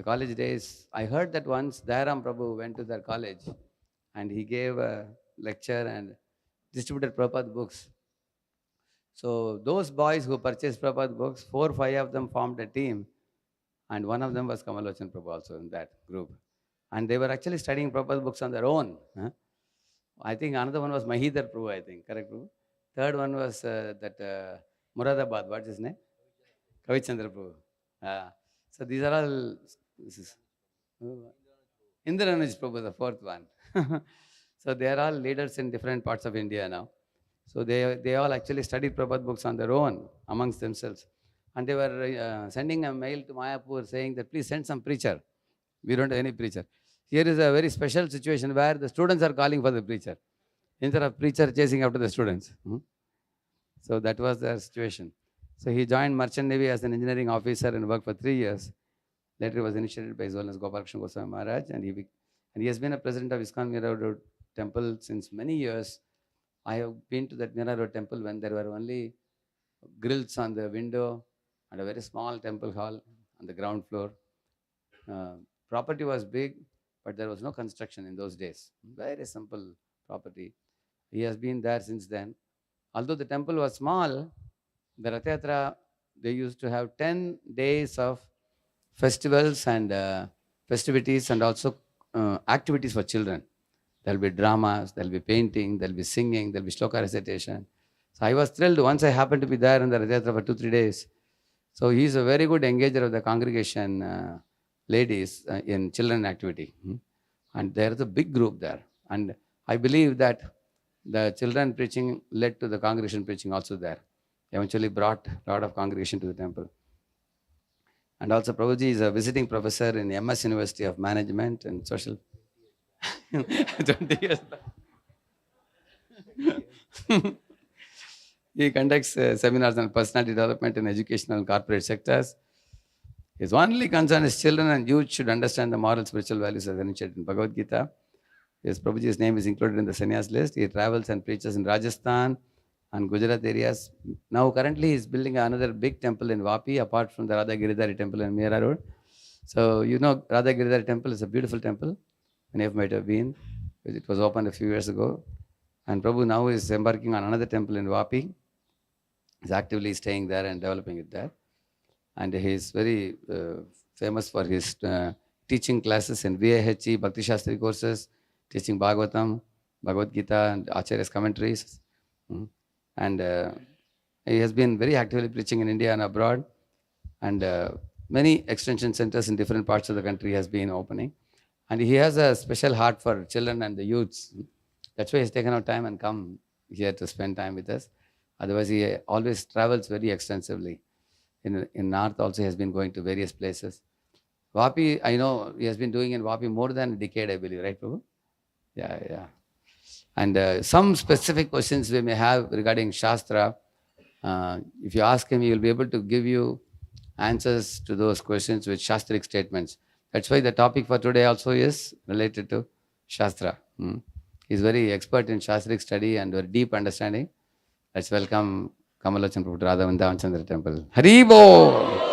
the college days. I heard that once Dayaram Prabhu went to their college and he gave a lecture and distributed Prabhupada books. So those boys who purchased Prabhupada books, 4 or 5 of them formed a team, and one of them was Kamal Lochan Prabhu also in that group. And they were actually studying Prabhupada books on their own. I think another one was Mahidhar Prabhu, I think, correct Prabhu? Third one was that Muradabad, what's his name? Kavichandra Prabhu. So these are all, this is, Indra Prabhu, the fourth one. So they are all leaders in different parts of India now. So they all actually studied Prabhupada books on their own amongst themselves. And they were sending a mail to Mayapur saying that please send some preacher. We don't have any preacher. Here is a very special situation where the students are calling for the preacher instead of preacher chasing after the students. So that was their situation. So he joined Merchant Navy as an engineering officer and worked for 3 years. Later he was initiated by His Holiness Gopalakrishna Goswami Maharaj, and he has been a president of ISKCON Mira Road Temple since many years. I have been to that Mira Road Temple when there were only grills on the window and a very small temple hall on the ground floor. Property was big, but there was no construction in those days. Very simple property. He has been there since then. Although the temple was small, the Rath Yatra, they used to have 10 days of festivals and festivities and also activities for children. There will be dramas, there will be painting, there will be singing, there will be shloka recitation. So I was thrilled once I happened to be there in the Rath Yatra for 2-3 days. So he is a very good engager of the congregation ladies in children activity. And there is a big group there. And I believe that the children preaching led to the congregation preaching also there. Eventually brought a lot of congregation to the temple. And also Prabhuji is a visiting professor in MS University of Management and Social. 20 years back. He conducts seminars on personality development in educational and corporate sectors. His only concern is children and youth should understand the moral spiritual values as enumerated in Bhagavad Gita. His Prabhuji's name is included in the sannyas list. He travels and preaches in Rajasthan and Gujarat areas. Now currently he is building another big temple in Vapi apart from the Radha Giridhari temple in Mira Road. So you know Radha Giridhari temple is a beautiful temple. Many of you might have been. It was opened a few years ago. And Prabhu now is embarking on another temple in Vapi. He's actively staying there and developing it there. And he is very famous for his teaching classes in VAHE, Bhakti Shastri courses, teaching Bhagavatam, Bhagavad Gita and Acharya's commentaries. And he has been very actively preaching in India and abroad. And many extension centers in different parts of the country has been opening. And he has a special heart for children and the youths. That's why he's taken out time and come here to spend time with us. Otherwise, he always travels very extensively. In North also, he has been going to various places. Vapi, I know he has been doing in Vapi more than a decade, I believe, right, Prabhu? Yeah. And some specific questions we may have regarding Shastra, if you ask him, he will be able to give you answers to those questions with Shastric statements. That's why the topic for today also is related to Shastra. He's very expert in Shastric study and very deep understanding. Let's welcome Kamal Lochan Prabhu to Radha Vrindavan Chandra Temple. Haribo!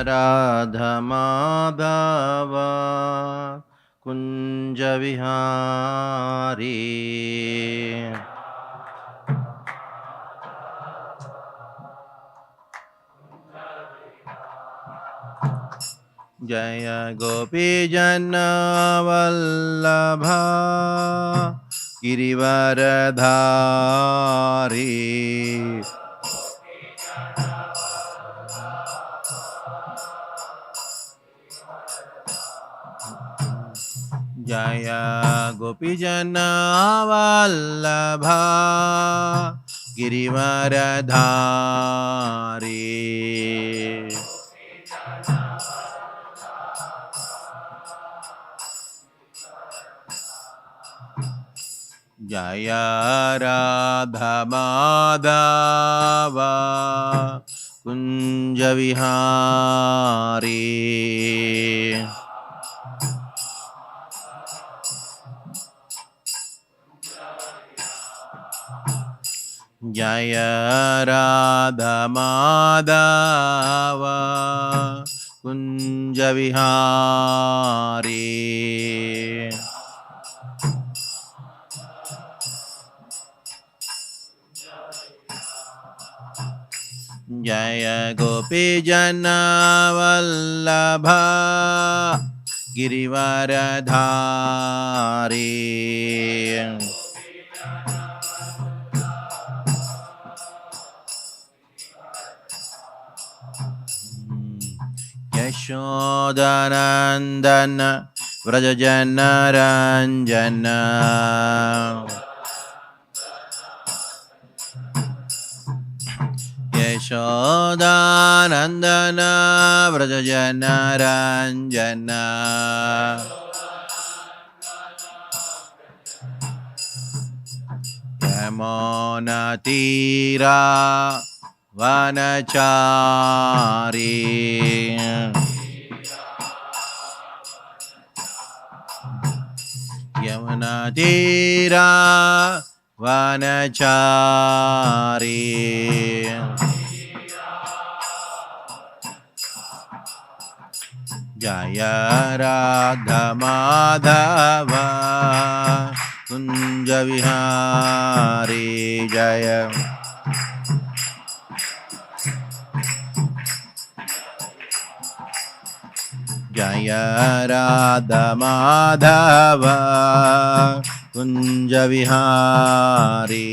Radha Madhava Kunja Vihari Jaya Gopi Jana Vallabha Girivaradhari Jaya Gopi Jana Vallabha Girivaradhari Jaya Radha Madhava Kunja Vihari Jaya Radha Madhava Kunja Vihari Jaya Gopi Jana Vallabha Girivaradhari Yashodanandana Vrajajana Ranjana Yashodanandana Vrajajana Ranjana Yamona Tira Vanachari Yamuna Tira Vanachari Jaya Radha Madhava Kunja Vihari Jaya Jaya Radha Madhava Kunja Vihari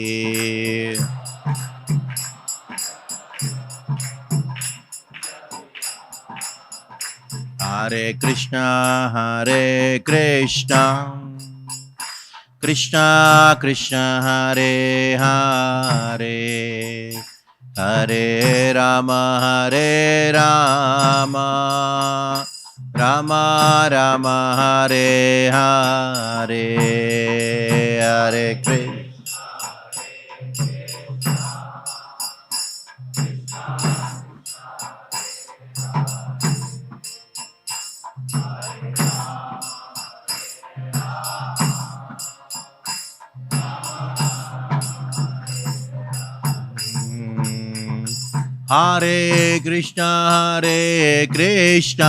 Hare Krishna Krishna Krishna Hare Hare Hare Rama Rama Rama Hare Hare Hare Krishna Hare Krishna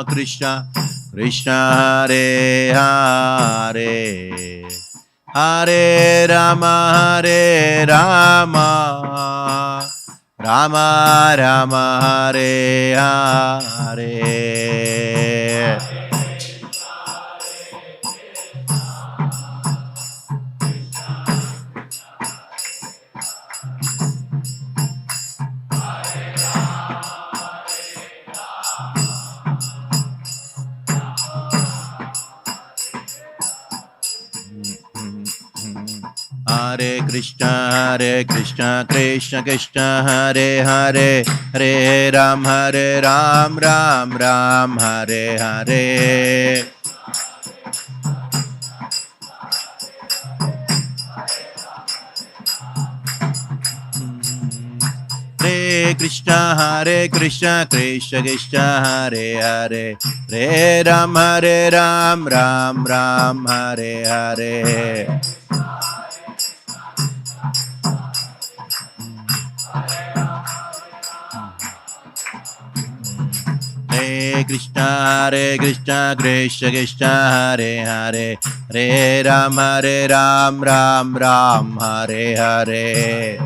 Krishna Krishna Hare Hare Hare Rama Rama Rama Hare Hare Hare Krishna Krishna Krishna Hare Hare Hare Ram Ram Ram Hare Hare Hare Krishna Krishna Krishna Hare Hare Hare Ram Ram Ram Hare Hare Hare Krishna Krishna Krishna Hare Hare Hare Ram Ram Ram Hare Hare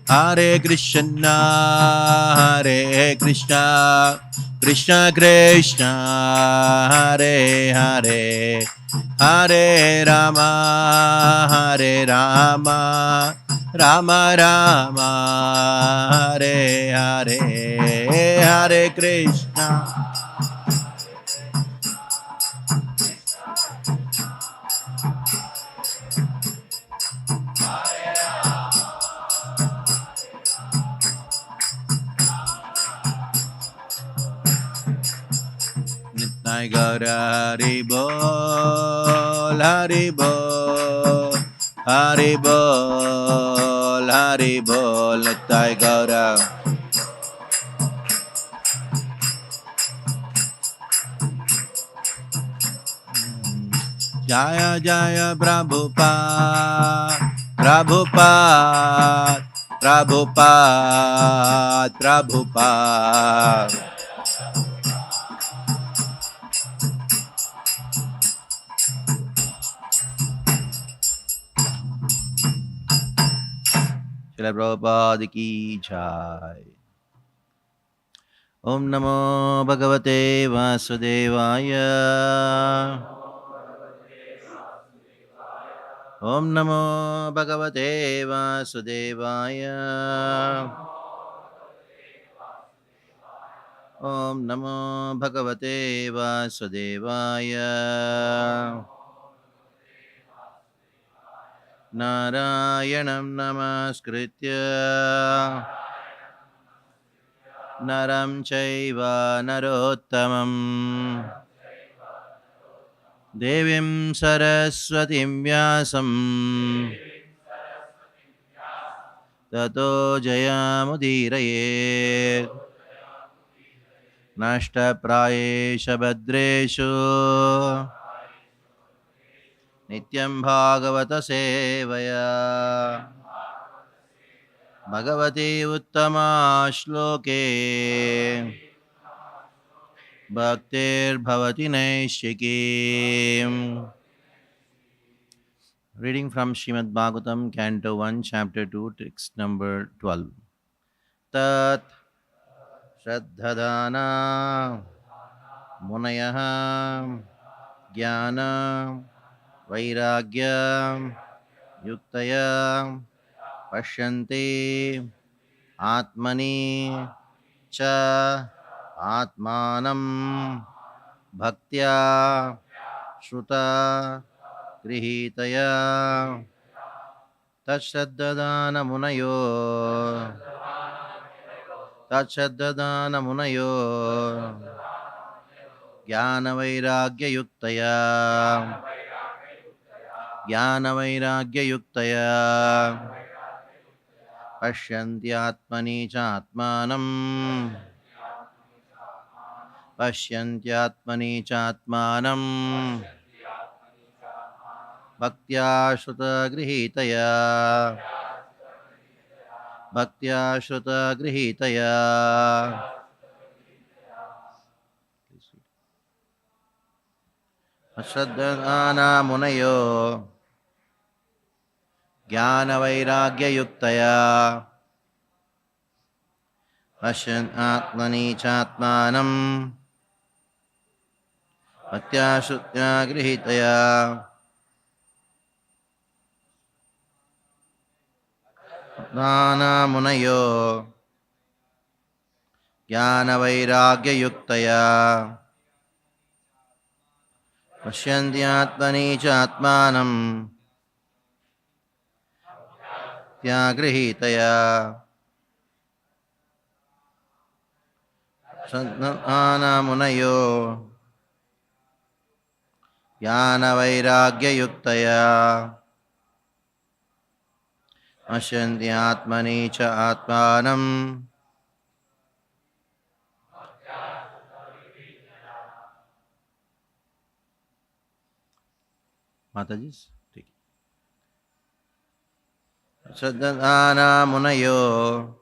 Hare Krishna Krishna Krishna Hare Hare Hare Rama Rama Rama Hare Hare Hare Krishna Gaura Hari Bol, Hari Bol, Hari Bol, Hari Bol, Nittai Gaura. Jaya Jaya Prabhupada, Prabhupada, Prabhupada, Prabhupada. Srila Prabhupada ki jai. Om Namo Bhagavate Vasudevaya. Om Namo Bhagavate Vasudevaya. Om Namo Bhagavate Vasudevaya. Narayanam Namaskritya Naram Chaiva Narottamam Devim Saraswatim Vyasam Tato Jayamudiraye Nashta Prayesha Bhadreshu Nityam Bhagavata Sevaya Bhagavati Uttama Shloke Bhaktir Bhavati Naishiki. Reading from Srimad Bhagavatam, Canto 1, Chapter 2, text number 12. Tat Shraddhadana Munayaha Jnana Vairagya Yuktaya Pashyanti Atmani Cha Atmanam Bhaktya Shruta Grihitaya Tashraddadana Munayo Tashraddadana Munayo Jnana Vairagya Yuktaya Jnana Vairagya Yuktaya Pashyanti Atmani Cha Atmanam Pashyanti Atmani Cha Atmanam Bhaktya Shruta Grihitaya Bhaktya Shruta Grihitaya Ashraddhana Munayo Jnana Vairagya Yuktaya Pashyan Atmani Chatmanam Bhaktya Shruta Grihitaya Dana Munayo Jnana Vairagya Yuktaya Pashyanti Atmani Chatmanam Tyagrihitaya Sadhana Munayo Jnana Vairagya Yuktaya Pashyanti Atmani Cha Atmanam. Mataji's take it. Sadhana Munayo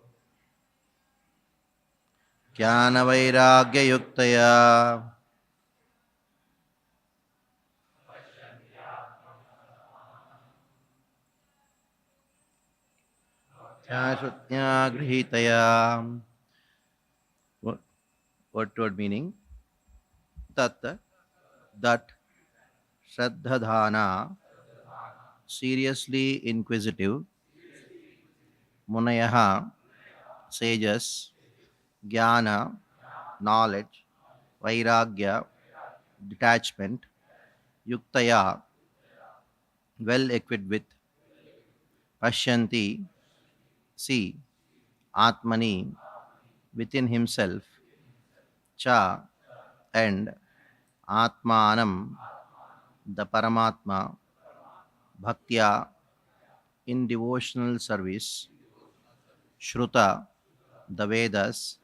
Jnana Vairagya Yuktaya Shrunya Grihitaya. Word meaning? Tat, that, Shraddhadhana, seriously inquisitive, Munayaha, sages, Jnana, knowledge, Vairagya, detachment, Yuktaya, well equipped with, Pashyanti, see, Atmani, within himself, Cha, and Atmanam, the Paramatma, Bhaktya, in devotional service, Shruta, the Vedas,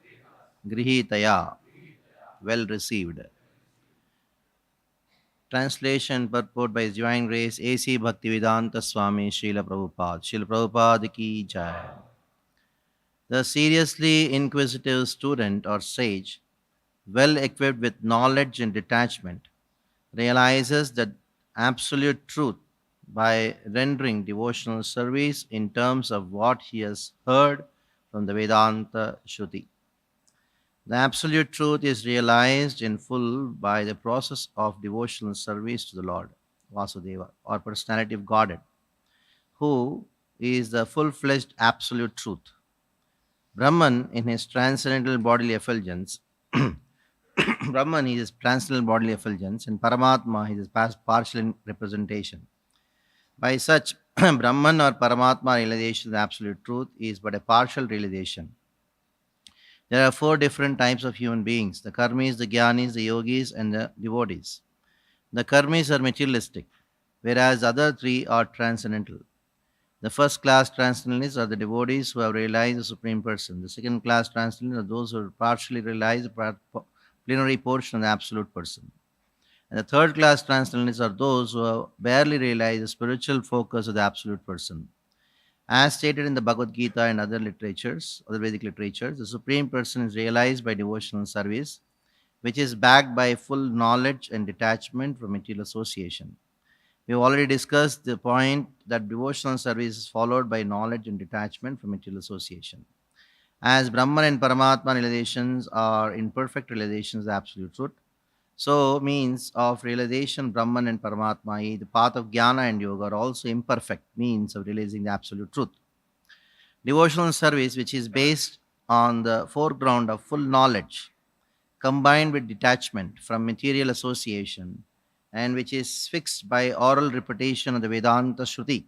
Grihitaya, well received. Translation purport by His Divine Grace A.C. Bhaktivedanta Swami Srila Prabhupada. Srila Prabhupada ki jai. The seriously inquisitive student or sage, well equipped with knowledge and detachment, realizes the absolute truth by rendering devotional service in terms of what he has heard from the Vedanta Shruti. The absolute truth is realized in full by the process of devotional service to the Lord, Vasudeva, or personality of Godhead, who is the full fledged absolute truth. Brahman, in his transcendental bodily effulgence, Brahman is his transcendental bodily effulgence, and Paramatma is his partial representation. By such, Brahman or Paramatma realization of the absolute truth is but a partial realization. There are four different types of human beings: the karmis, the jnanis, the yogis, and the devotees. The karmis are materialistic, whereas the other three are transcendental. The first class transcendentalists are the devotees who have realized the Supreme Person. The second class transcendentalists are those who partially realize the plenary portion of the Absolute Person. And the third class transcendentalists are those who have barely realized the spiritual focus of the Absolute Person. As stated in the Bhagavad Gita and other literatures, other Vedic literatures, the Supreme Person is realized by devotional service, which is backed by full knowledge and detachment from material association. We have already discussed the point that devotional service is followed by knowledge and detachment from material association. As Brahman and Paramatma realizations are imperfect realizations of the absolute truth, so means of realization Brahman and Paramatma, i.e., the path of Jnana and Yoga, are also imperfect means of realizing the absolute truth. Devotional service, which is based on the foreground of full knowledge, combined with detachment from material association, and which is fixed by oral repetition of the Vedanta Shruti,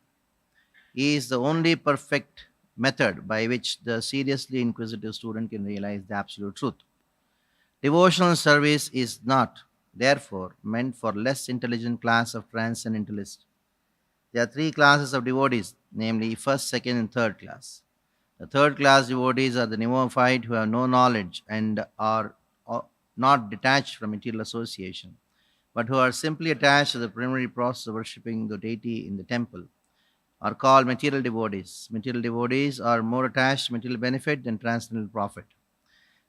is the only perfect method by which the seriously inquisitive student can realize the absolute truth. Devotional service is not, therefore, meant for less intelligent class of transcendentalists. There are three classes of devotees, namely first, second, and third class. The third class devotees are the neophyte who have no knowledge and are not detached from material association, but who are simply attached to the primary process of worshipping the deity in the temple, are called material devotees. Material devotees are more attached to material benefit than transcendental profit.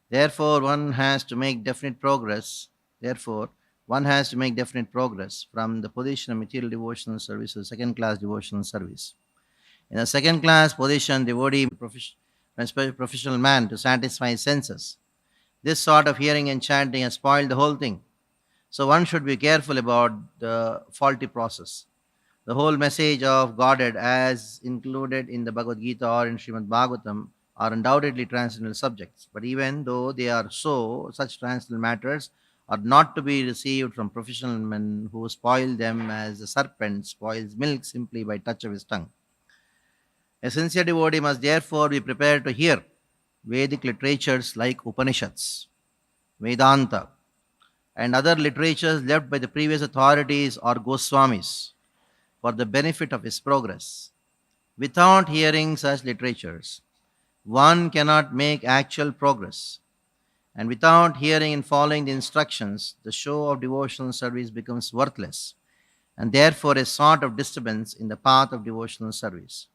Therefore, one has to make definite progress. Therefore, one has to make definite progress from the position of material devotional service to the second class devotional service. In the second class position, devotee professional man to satisfy his senses. This sort of hearing and chanting has spoiled the whole thing. So one should be careful about the faulty process. The whole message of Godhead, as included in the Bhagavad Gita or in Srimad Bhagavatam, are undoubtedly transcendental subjects. But even though they are so, such transcendental matters are not to be received from professional men who spoil them as a serpent spoils milk simply by touch of his tongue. A sincere devotee must therefore be prepared to hear Vedic literatures like Upanishads, Vedanta, and other literatures left by the previous authorities or Goswamis for the benefit of his progress. Without hearing such literatures, one cannot make actual progress. And without hearing and following the instructions, the show of devotional service becomes worthless and therefore a sort of disturbance in the path of devotional service.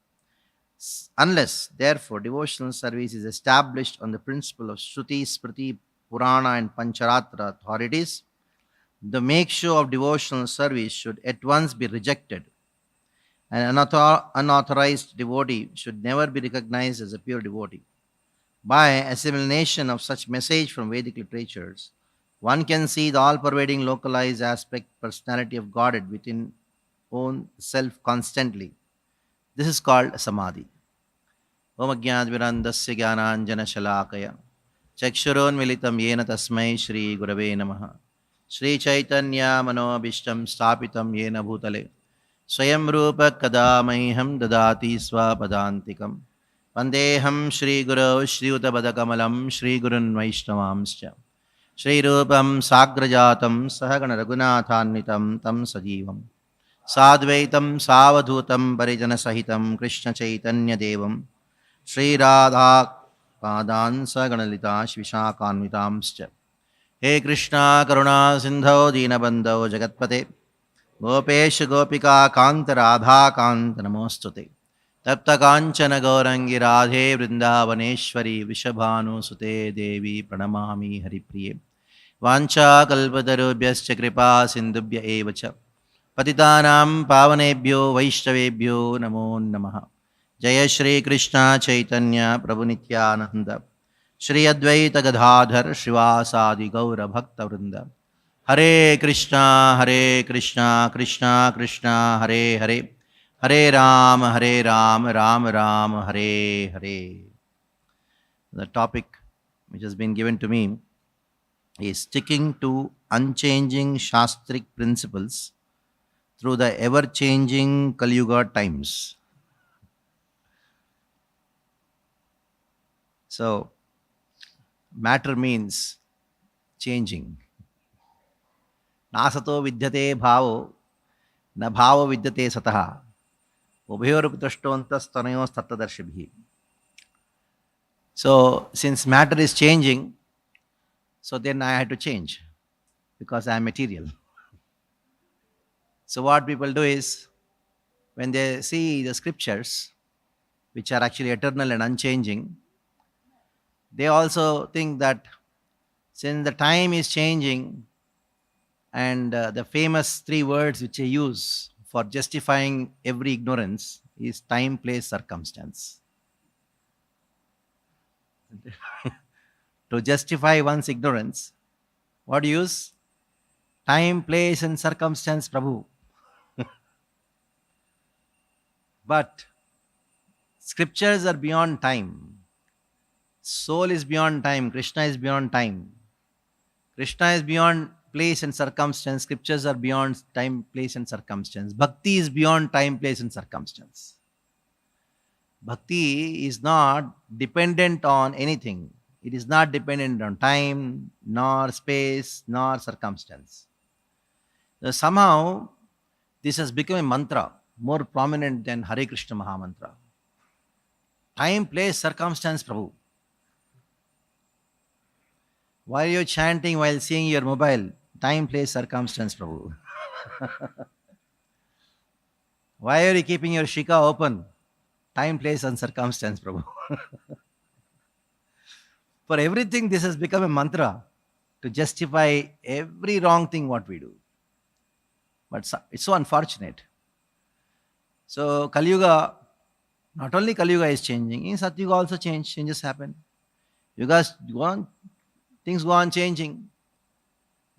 Unless, therefore, devotional service is established on the principle of Shruti, Smriti, Purana, and Pancharatra authorities, the make show of devotional service should at once be rejected. An unauthorized devotee should never be recognized as a pure devotee. By assimilation of such message from Vedic literatures, one can see the all-pervading localized aspect personality of Godhead within own self constantly. This is called samadhi. Om Ajnanvirandasya Jnananjana Shalakaya Chakshuronmilitam Yena Tasmai Shri Gurave Namaha Shri Chaitanya Manobishtam Stapitam Yena Bhutale Swayam Rupa Kadamaiham Dadati Swapadantikam Vandeham Shri Guru Shri Utabadakamalam Shri Gurun Vaishnavamscha Shrirupam Sagrajatam Sahagana Raghunathanvitam Tam Sajivam Sadvaitam Savadhutam Parijana Sahitam Krishna Chaitanya Devam Shri Radha Padan Saganalita Shvishakanvitamscha He Krishna Karuna Sindho Dinabandho Jagatpate Gopesh Gopika Kanta Radha Kanta Namostute Tapta Kanchana Gaurangi Radhe Vrindavaneshwari Vishabhanu Sute Devi Pranamami Haripriye Vancha Kalpatarubhyascha Kripa Sindhubhya Evacha Patitanam Pavanebhyo Vaishnavebhyo Namo Namaha Jaya Shri Krishna Chaitanya Prabhu Nityananda Shri Advaita Gadadhar Srivasadi Gaura Bhakta Vrinda Hare Krishna Krishna Krishna Hare Hare Hare Ram Ram Ram Hare Hare. The topic which has been given to me is sticking to unchanging Shastric principles through the ever-changing Kali Yuga times. So, matter means changing. Nasato vidyate bhavo, na bhavo vidyate sataha. Ubhayorupitashtontas tanayos tattadarshabhi. So, since matter is changing, so then I had to change because I am material. So, what people do is when they see the scriptures, which are actually eternal and unchanging, they also think that since the time is changing, and the famous three words which I use for justifying every ignorance is time, place, circumstance. To justify one's ignorance, what do you use? Time, place, and circumstance, Prabhu. But scriptures are beyond time. Soul is beyond time. Krishna is beyond time. Krishna is beyond place and circumstance. Scriptures are beyond time, place, and circumstance. Bhakti is beyond time, place, and circumstance. Bhakti is not dependent on anything. It is not dependent on time, nor space, nor circumstance. Somehow, this has become a mantra more prominent than Hare Krishna Mahamantra. Time, place, circumstance, Prabhu. Why are you chanting while seeing your mobile? Time, place, circumstance, Prabhu. Why are you keeping your shika open? Time, place, and circumstance, Prabhu. For everything, this has become a mantra to justify every wrong thing what we do. But it's so unfortunate. So Kali Yuga, not only Kali Yuga is changing, in Satyuga also changes happen. Yugas go on, things go on changing.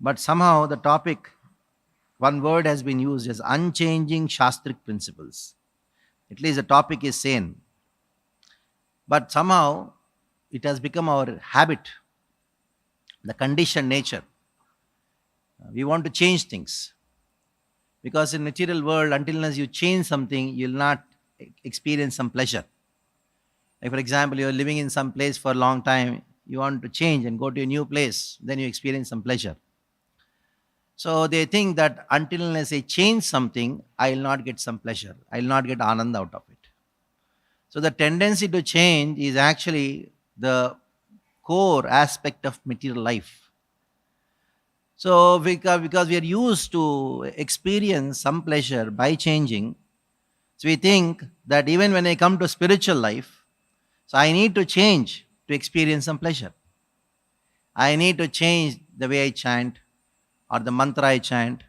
But somehow the topic, one word has been used as unchanging Shastric principles. At least the topic is sane. But somehow it has become our habit, the conditioned nature. We want to change things. Because in material world, until unless you change something, you'll not experience some pleasure. Like for example, you're living in some place for a long time, you want to change and go to a new place, then you experience some pleasure. So they think that until unless I change something, I will not get some pleasure. I will not get anand out of it. So the tendency to change is actually the core aspect of material life. So because we are used to experience some pleasure by changing, so we think that even when I come to spiritual life, so I need to change to experience some pleasure. I need to change the way I chant or the mantra I chant.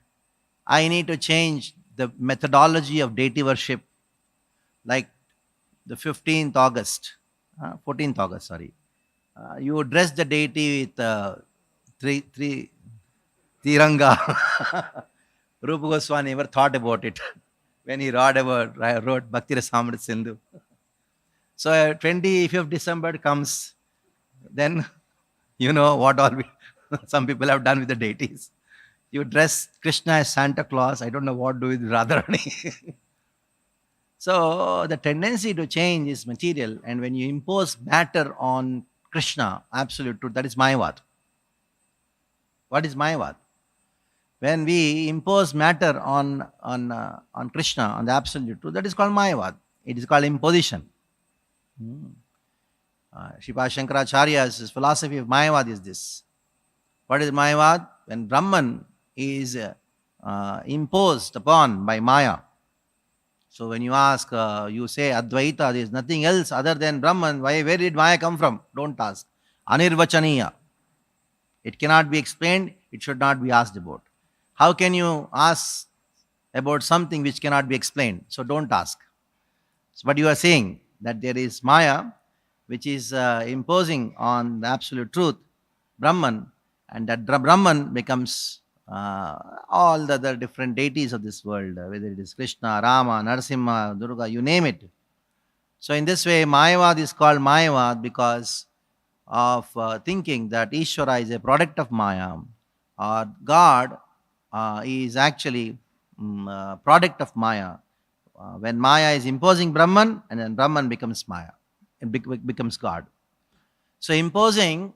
I need to change the methodology of deity worship. Like the 14th August, sorry. You dress the deity with three Tiranga. Rupa Goswami never thought about it when he wrote Bhakti Rasamrita Sindhu. So 25th December comes, then you know what all some people have done with the deities. You dress Krishna as Santa Claus. I don't know what to do with Radharani. So the tendency to change is material, and when you impose matter on Krishna, absolute truth, that is my what. What is Mayavad? When we impose matter on Krishna, on the absolute truth, that is called Mayavad. It is called imposition. Sripad Shankaracharya's philosophy of Mayavad is this. What is Mayavad? When Brahman is imposed upon by Maya. So when you ask, you say Advaita, there is nothing else other than Brahman. Where did Maya come from? Don't ask. Anirvachaniya. It cannot be explained. It should not be asked about. How can you ask about something which cannot be explained? So don't ask. So, but you are saying that there is Maya, which is imposing on the absolute truth, Brahman, and that Brahman becomes all the other different deities of this world, whether it is Krishna, Rama, Narasimha, Durga, you name it. So in this way, Mayavad is called Mayavad because of thinking that Ishvara is a product of Maya, or God is actually product of Maya. When Maya is imposing Brahman, and then Brahman becomes Maya, and becomes God. So imposing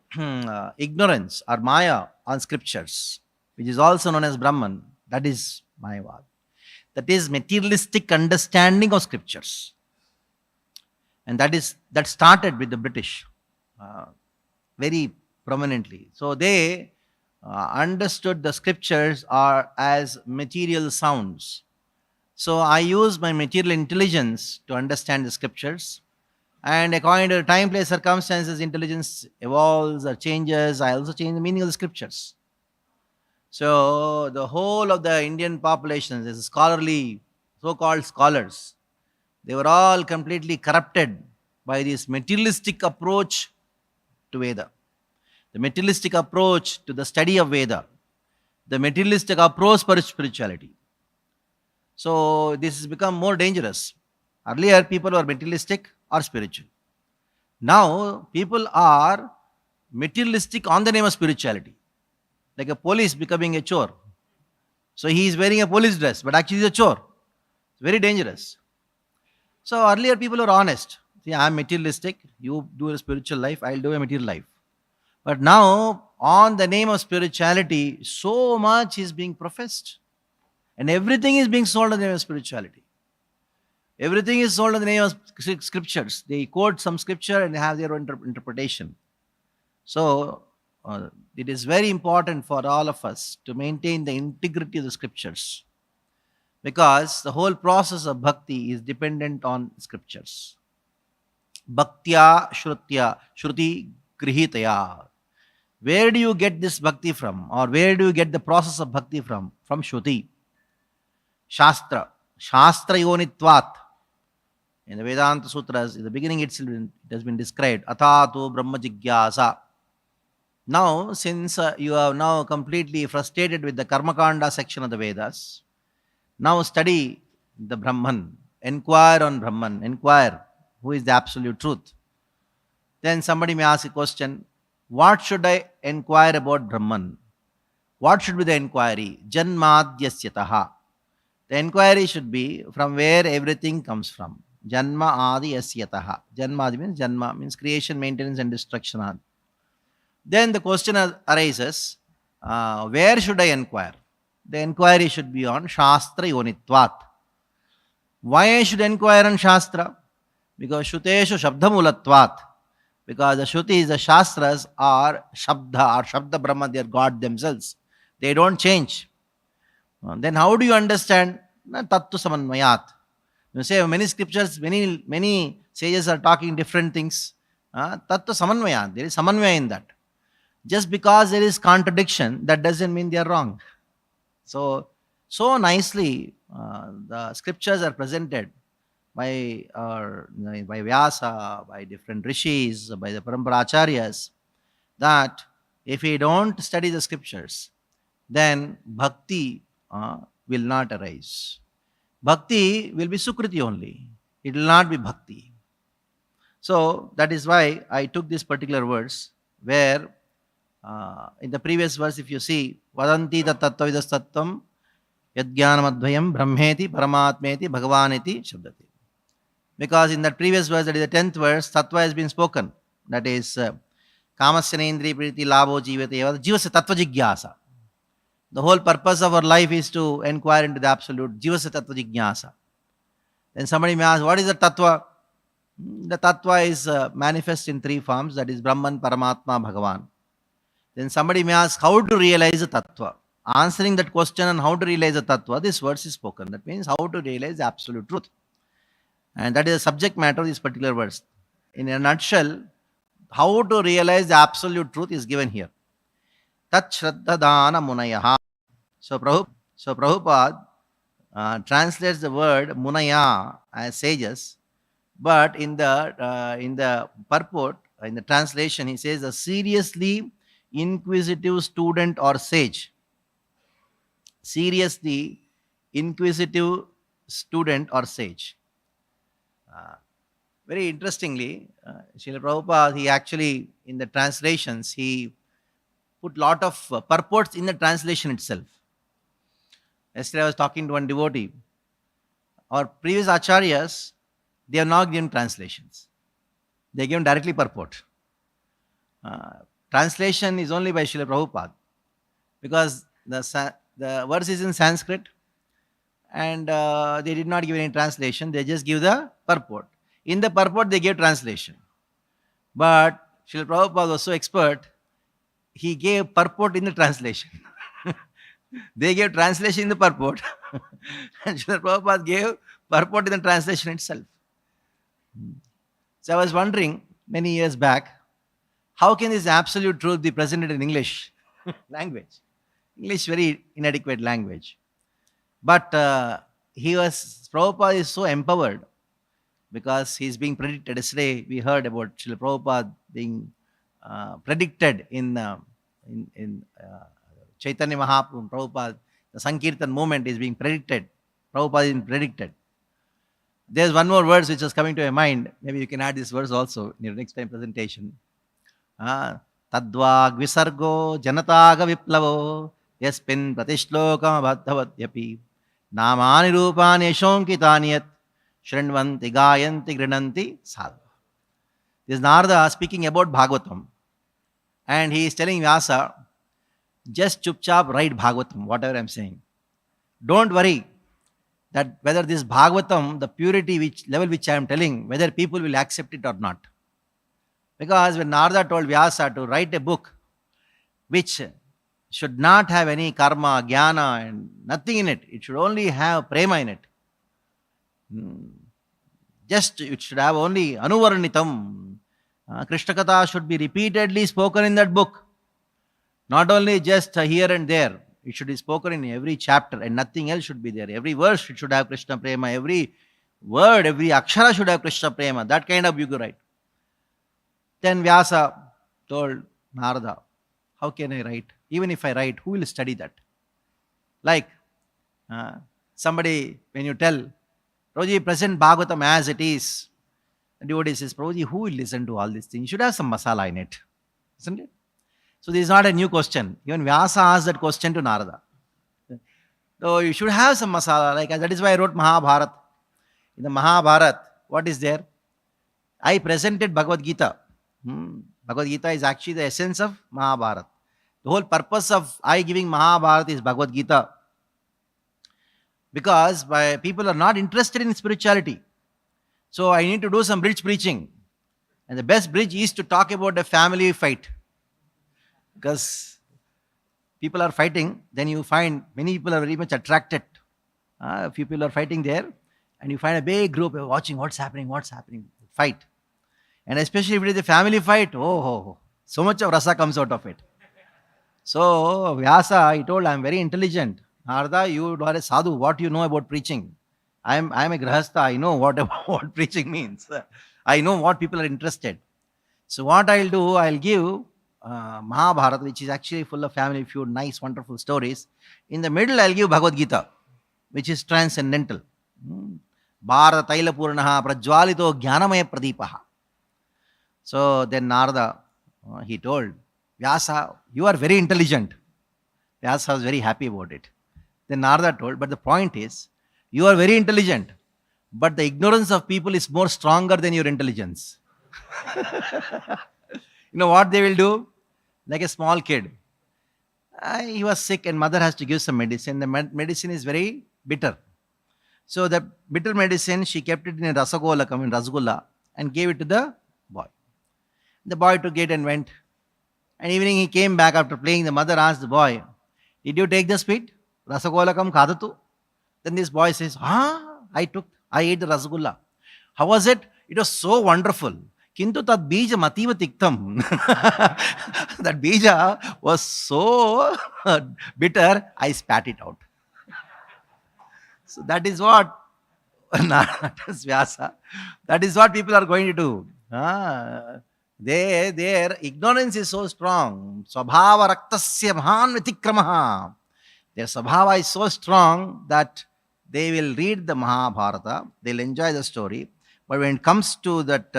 ignorance or Maya on scriptures, which is also known as Brahman, that is Mayavad. That is materialistic understanding of scriptures. And that started with the British very prominently. So they understood the scriptures are as material sounds. So I use my material intelligence to understand the scriptures. And according to time, place, circumstances, intelligence evolves or changes. I also change the meaning of the scriptures. So the whole of the Indian population, is scholarly, so-called scholars, they were all completely corrupted by this materialistic approach to Veda. The materialistic approach to the study of Veda. The materialistic approach for spirituality. So this has become more dangerous. Earlier, people were materialistic or spiritual. Now, people are materialistic on the name of spirituality. Like a police becoming a chore. So he is wearing a police dress, but actually he's a chore. It's very dangerous. So earlier people were honest. See, I'm materialistic, you do a spiritual life, I'll do a material life. But now, on the name of spirituality, so much is being professed. And everything is being sold in the name of spirituality. Everything is sold in the name of scriptures. They quote some scripture and they have their own interpretation. So, it is very important for all of us to maintain the integrity of the scriptures. Because the whole process of bhakti is dependent on scriptures. Bhaktya shrutya, shruti grihitaya. Where do you get this bhakti from? Or where do you get the process of bhakti from? From Shruti. Shastra. Shastra yonitvat. In the Vedanta Sutras, in the beginning itself, it has been described. Atatu Brahma Jigyasa. Now, since you have now completely frustrated with the Karmakanda section of the Vedas, now study the Brahman. Inquire on Brahman. Inquire who is the absolute truth. Then somebody may ask a question, what should I inquire about Brahman? What should be the inquiry? Janmadhyasyataha. The inquiry should be from where everything comes from. Janma adi yasyataha. Janma adi means Janma means creation, maintenance and destruction. Then the question arises, where should I inquire? The inquiry should be on Shastra Yonitvat. Why I should inquire on Shastra? Because Shuteshu Shabdamulatvat. Because the Shrutis, the Shastras are Shabda or Shabda Brahma, they are God themselves. They don't change. Then how do you understand? Tattu Samanmayat. You say many scriptures, many sages are talking different things. Tattu Samanmayat. There is Samanvaya in that. Just because there is contradiction, that doesn't mean they are wrong. So nicely the scriptures are presented by Vyasa, by different rishis, by the Paramparacharyas, that if we don't study the scriptures, then bhakti will not arise. Bhakti will be sukriti only. It will not be bhakti. So that is why I took this particular verse where in the previous verse, if you see, Vadanti tattvavidas tattvam yadjnanamadvayam brahmeti paramatmeti bhagavaneti shabdati. Because in that previous verse, that is the 10th verse, tattva has been spoken. That is kamasya nendri priti labho jivate eva jivasya tattva jigyasa. The whole purpose of our life is to inquire into the absolute, Jivasa Tattva Jignasa. Then somebody may ask, what is the Tattva? The Tattva is manifest in three forms, that is Brahman, Paramatma, Bhagavan. Then somebody may ask, how to realize the Tattva? Answering that question on how to realize the Tattva, this verse is spoken. That means how to realize the absolute truth. And that is the subject matter of this particular verse. In a nutshell, how to realize the absolute truth is given here. Tat Shraddhadana Munayaha. So Prabhupada translates the word Munaya as sages, but in the purport, in the translation, he says a seriously inquisitive student or sage. Seriously inquisitive student or sage. Very interestingly, Srila Prabhupada, he actually, in the translations, he put lot of purports in the translation itself. Yesterday I was talking to one devotee. Our previous acharyas, they have not given translations. They give directly purport. Translation is only by Srila Prabhupada, because the verse is in Sanskrit, and they did not give any translation. They just give the purport. In the purport, they gave translation. But Srila Prabhupada was so expert, he gave purport in the translation. They gave translation in the purport, and Srila Prabhupada gave purport in the translation itself. So I was wondering many years back, how can this absolute truth be presented in English language? English, very inadequate language. But Prabhupada is so empowered, because he's being predicted. Yesterday we heard about Srila Prabhupada being predicted in Chaitanya Mahaprabhu, Prabhupada, the Sankirtan movement is being predicted. Prabhupada is being predicted. There's one more verse which is coming to my mind. Maybe you can add this verse also in your next time presentation. Tadvag visargo janataga viplavo yaspin pratishlokam abhaddhavatyapi namani rupani yashonkitanyat shrinvanti gayanti grinanti sadhu. This is Narada speaking about Bhagavatam. And he is telling Vyasa, just chupchap write Bhagavatam, whatever I'm saying. Don't worry that whether this Bhagavatam, the purity level which I am telling, whether people will accept it or not. Because when Narada told Vyasa to write a book which should not have any karma, jnana and nothing in it, it should only have prema in it. Just it should have only anuvarnitam. Krishna Katha should be repeatedly spoken in that book. Not only just here and there. It should be spoken in every chapter, and nothing else should be there. Every verse should have Krishna Prema. Every word, every akshara should have Krishna Prema. That kind of you could write. Then Vyasa told Narada, how can I write? Even if I write, who will study that? Like somebody, when you tell, Prabhuji, present Bhagavatam as it is, the devotee says, Prabhuji, who will listen to all these things? You should have some masala in it. Isn't it? So this is not a new question. Even Vyasa asked that question to Narada. So you should have some masala. Like that is why I wrote Mahabharata. In the Mahabharata, what is there? I presented Bhagavad Gita. Bhagavad Gita is actually the essence of Mahabharata. The whole purpose of I giving Mahabharata is Bhagavad Gita. Because people are not interested in spirituality. So I need to do some bridge preaching. And the best bridge is to talk about a family fight. Because people are fighting, then you find many people are very much attracted. A few people are fighting there, and you find a big group watching what's happening, fight. And especially if it is a family fight, so much of rasa comes out of it. So Vyasa, he told, I'm very intelligent. Narada, you are a sadhu, what do you know about preaching? I'm a grahastha, I know what preaching means. I know what people are interested. So what I'll do, I'll give Mahabharata, which is actually full of family feud, nice, wonderful stories. In the middle, I'll give Bhagavad Gita, which is transcendental. Bharata Taila Purnaha Prajwalito Jnanamaya Pradipaha. So then Narada, he told, Vyasa, you are very intelligent. Vyasa was very happy about it. Then Narada told, but the point is, you are very intelligent, but the ignorance of people is more stronger than your intelligence. You know what they will do? Like a small kid. He was sick and mother has to give some medicine. The medicine is very bitter. So the bitter medicine, she kept it in a rasgulla, and gave it to the boy. The boy took it and went. And evening he came back after playing. The mother asked the boy, "Did you take the sweet? Rasagolakam khadatu?" Then this boy says, I ate the rasgulla. How was it? It was so wonderful. Kintu tat bija mativa tiktam. That bija was so bitter, I spat it out. So that is what Vyasa. That is what people are going to do. Their ignorance is so strong. Swabhava raktasya mahan vitikramaha. Their swabhava is so strong that they will read the Mahabharata, they'll enjoy the story, but when it comes to that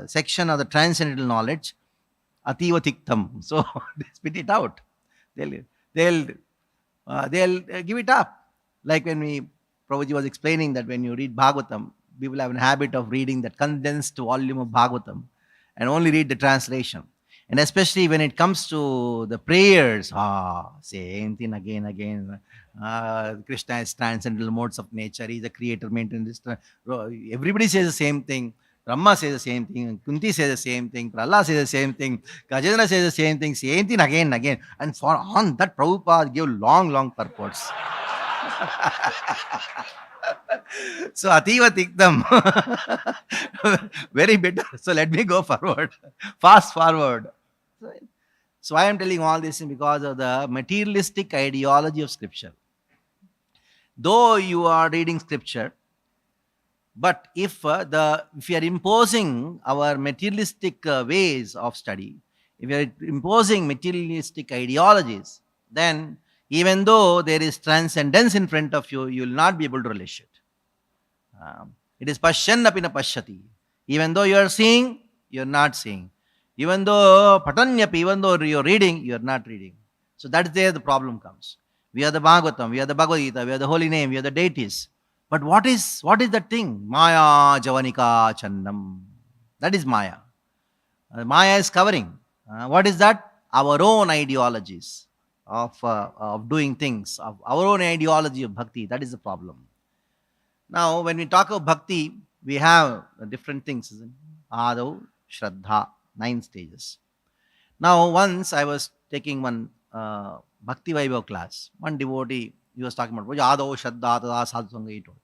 section of the transcendental knowledge, ativa tiktam, so they spit it out. They'll give it up. Like when Prabhuji was explaining that when you read Bhagavatam, people have a habit of reading that condensed volume of Bhagavatam and only read the translation. And especially when it comes to the prayers, same thing again. Krishna is transcendental modes of nature. He is the creator, maintenance. Everybody says the same thing. Brahma says the same thing. Kunti says the same thing. Prahlad says the same thing. Gajendra says the same thing again and again. And for on that, Prabhupada gave long purports. So ativa tiktam. Very bitter. So let me go forward. Fast forward. So I am telling all this because of the materialistic ideology of scripture. Though you are reading scripture, but if we are imposing our materialistic ways of study, if we are imposing materialistic ideologies, then even though there is transcendence in front of you, you will not be able to relish it. It is pashyannapi na pashyati. Even though you are seeing, you are not seeing. Even though patanyapi, even though you are reading, you are not reading. So that is there the problem comes. We are the Bhagavatam, we are the Bhagavad Gita, we are the holy name, we are the deities. But what is that thing? Maya Javanika Chandam. That is Maya. Maya is covering. What is that? Our own ideologies of doing things, of our own ideology of bhakti. That is the problem. Now, when we talk of bhakti, we have different things. Isn't it? Adav, Shraddha, 9 stages. Now, once I was taking one Bhakti Vaibhav class. One devotee, he was talking about Adav, Shraddha, Tada, Sadhu Sangha, he told.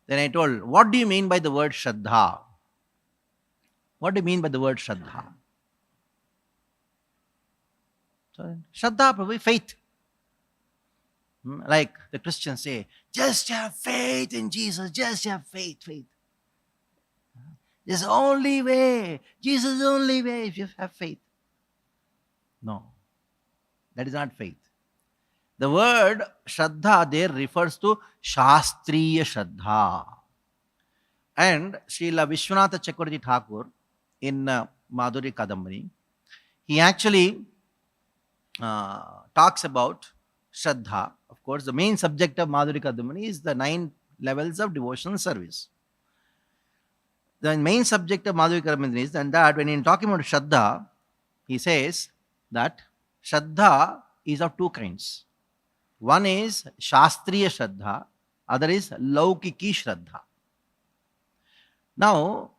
Then I told, what do you mean by the word Shraddha? What do you mean by the word Shraddha? So, Shraddha, Prabhu, faith. Like the Christians say, just have faith in Jesus, just have faith. This is the only way. Jesus is the only way if you have faith. No, that is not faith. The word Shraddha there refers to Shastriya Shraddha. And Srila Vishwanatha Chakravarti Thakur in Madhuri Kadambani, he actually talks about Shraddha. Of course, the main subject of Madhuri Kadambani is the 9 levels of devotional service. The main subject of Madhuri Kadambani is that when in talking about Shraddha, he says that Shraddha is of 2 kinds. One is Shastriya Shraddha, other is Laukiki Shraddha. Now,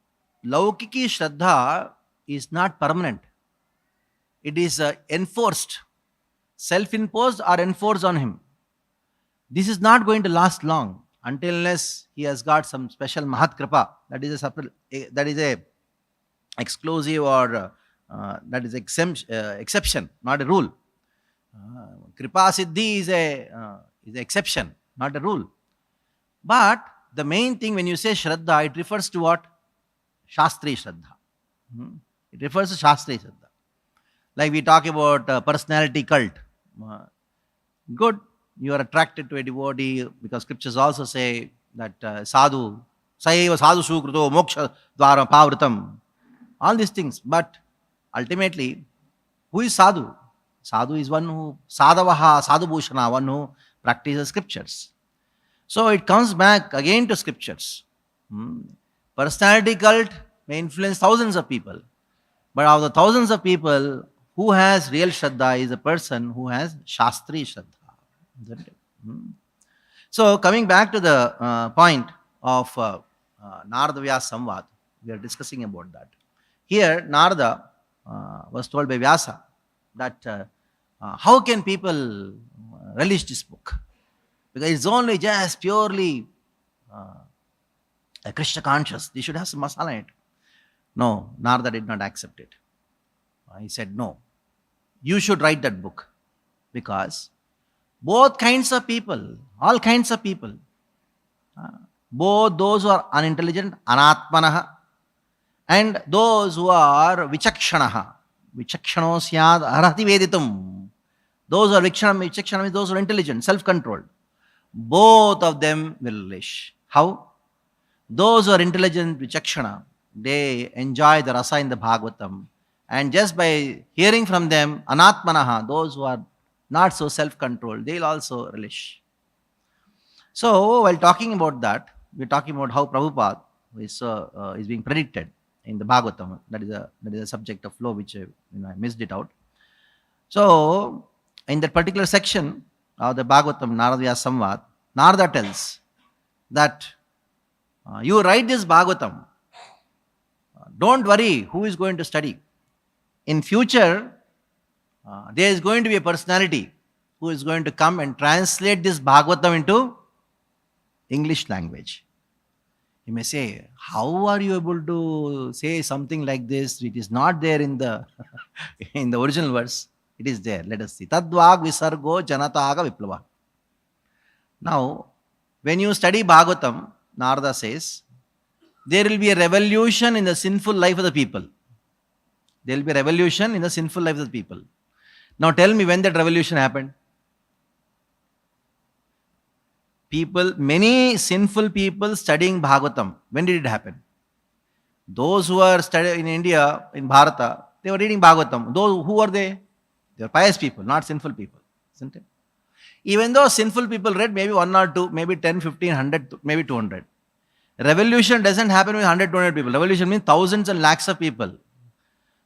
Laukiki Shraddha is not permanent. It is enforced, self-imposed or enforced on him. This is not going to last long until unless he has got some special Mahat Kripa. That is a exclusive or that is exception, not a rule. Kripa Siddhi is an exception, not a rule. But the main thing when you say Shraddha, it refers to what? Shastri Shraddha. It refers to Shastri Shraddha. Like we talk about personality cult. Good, you are attracted to a devotee because scriptures also say that sadhu, sayeva sadhu sukruto moksha dvara pavritam. All these things. But ultimately, who is sadhu? Sadhu is one who, sadhavaha, sadhu bhushana, one who practices scriptures. So it comes back again to scriptures. Personality cult may influence thousands of people. But of the thousands of people, who has real Shraddha is a person who has Shastri Shraddha. Isn't it? So, coming back to the point of Narada Vyasa Samvad, we are discussing about that. Here, Narada was told by Vyasa that how can people relish this book? Because it's only just purely Krishna conscious. They should have some masala in it. No, Narada did not accept it. He said, no, you should write that book because both kinds of people, all kinds of people, both those who are unintelligent, anatmanaha, and those who are vichakshanaha, vichakshano syad arhati veditum, those who are vichakshana means those who are intelligent, self-controlled, both of them will relish. How? Those who are intelligent, vichakshana, they enjoy the rasa in the Bhagavatam, and just by hearing from them, anatmanaha, those who are not so self-controlled, they'll also relish. So, while talking about that, we're talking about how Prabhupada is being predicted in the Bhagavatam. That is a subject of flow which I missed it out. So, in that particular section of the Bhagavatam, Narada Vyasa Samvad, Narada tells that you write this Bhagavatam. Don't worry who is going to study. In future, there is going to be a personality who is going to come and translate this Bhagavatam into English language. You may say, how are you able to say something like this? It is not there in the in the original verse. It is there. Let us see. Tadvag visargo janataga viplava. Now, when you study Bhagavatam, Narada says, there will be a revolution in the sinful life of the people. There will be a revolution in the sinful life of the people. Now tell me when that revolution happened. Many sinful people studying Bhagavatam. When did it happen? Those who are studying in India, in Bharata, they were reading Bhagavatam. Those who are they? They are pious people, not sinful people. Isn't it? Even though sinful people read maybe 1 or 2, maybe 10, 15, 100, maybe 200. Revolution doesn't happen with 100, 200 people. Revolution means thousands and lakhs of people.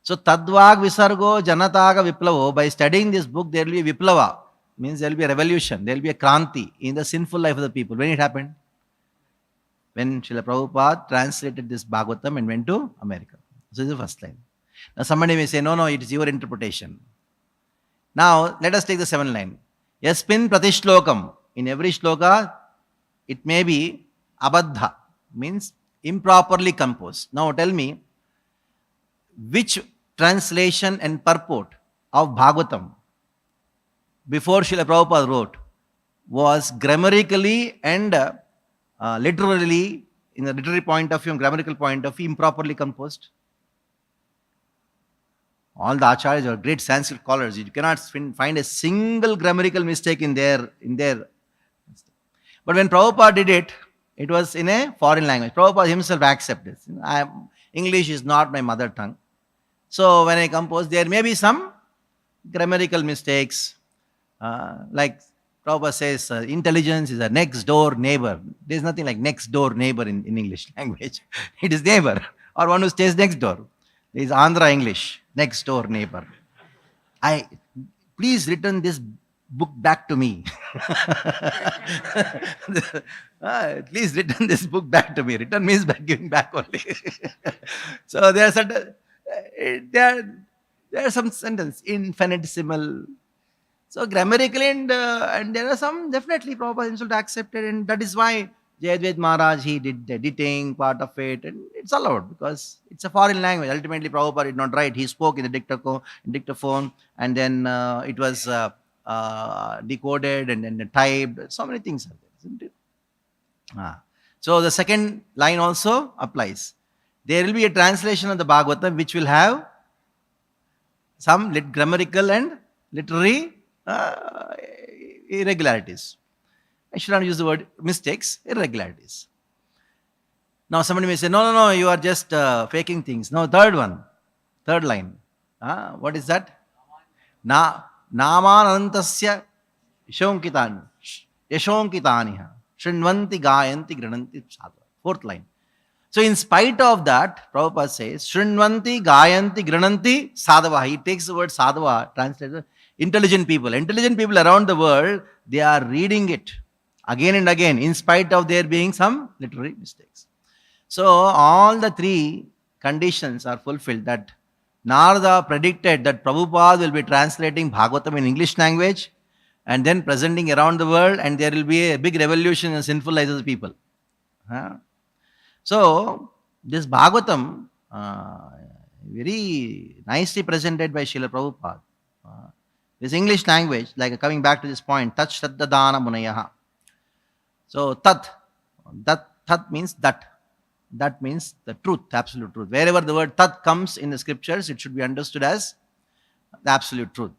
So, Tadvag Visargo Janataga Viplavo, by studying this book, there will be Viplava, means there will be a revolution, there will be a Kranti in the sinful life of the people. When it happened? When Srila Prabhupada translated this Bhagavatam and went to America. So, this is the first line. Now, somebody may say, no, it is your interpretation. Now, let us take the 7th line. Yaspin Pratishlokam. In every shloka, it may be Abadha, means improperly composed. Now, tell me, which translation and purport of Bhagavatam before Srila Prabhupada wrote was grammatically and literally, in the literary point of view and grammatical point of view, improperly composed? All the acharyas are great Sanskrit scholars. You cannot find a single grammatical mistake in their. But when Prabhupada did it, it was in a foreign language. Prabhupada himself accepted. English is not my mother tongue. So when I compose, there may be some grammatical mistakes. Like Prabhupada says, intelligence is a next door neighbor. There is nothing like next door neighbor in English language. It is neighbor or one who stays next door. There is Andhra English, next door neighbor. Please return this book back to me. Please return this book back to me. Return means back, giving back only. So there are certain, there are some sentences, infinitesimal. So grammatically and there are some definitely Prabhupada himself accepted, and that is why Jayadvaita Maharaj, he did the editing part of it, and it's allowed because it's a foreign language. Ultimately Prabhupada did not write. He spoke in the dictaphone, and then it was decoded and then typed. So many things are there, isn't it? So the second line also applies. There will be a translation of the Bhagavatam which will have some grammatical and literary irregularities. I should not use the word mistakes, irregularities. Now somebody may say, no, you are just faking things. No, third line. What is that? Namanantasya yashonkitani. Shrinvanti gayanti grananti sadhava. Fourth line. So in spite of that, Prabhupada says, Shrinvanti, Gayanti, Grananti, Sadhava. He takes the word Sadhava, translated intelligent people. Intelligent people around the world, they are reading it again and again, in spite of there being some literary mistakes. So all the three conditions are fulfilled. That Narada predicted that Prabhupada will be translating Bhagavatam in English language and then presenting around the world, and there will be a big revolution in sinful lives of the people. Huh? So, this Bhagavatam, very nicely presented by Srila Prabhupada. This English language, like coming back to this point, Tat Shraddha Dana Munayaha. So, Tat means that. That means the truth, absolute truth. Wherever the word Tat comes in the scriptures, it should be understood as the absolute truth.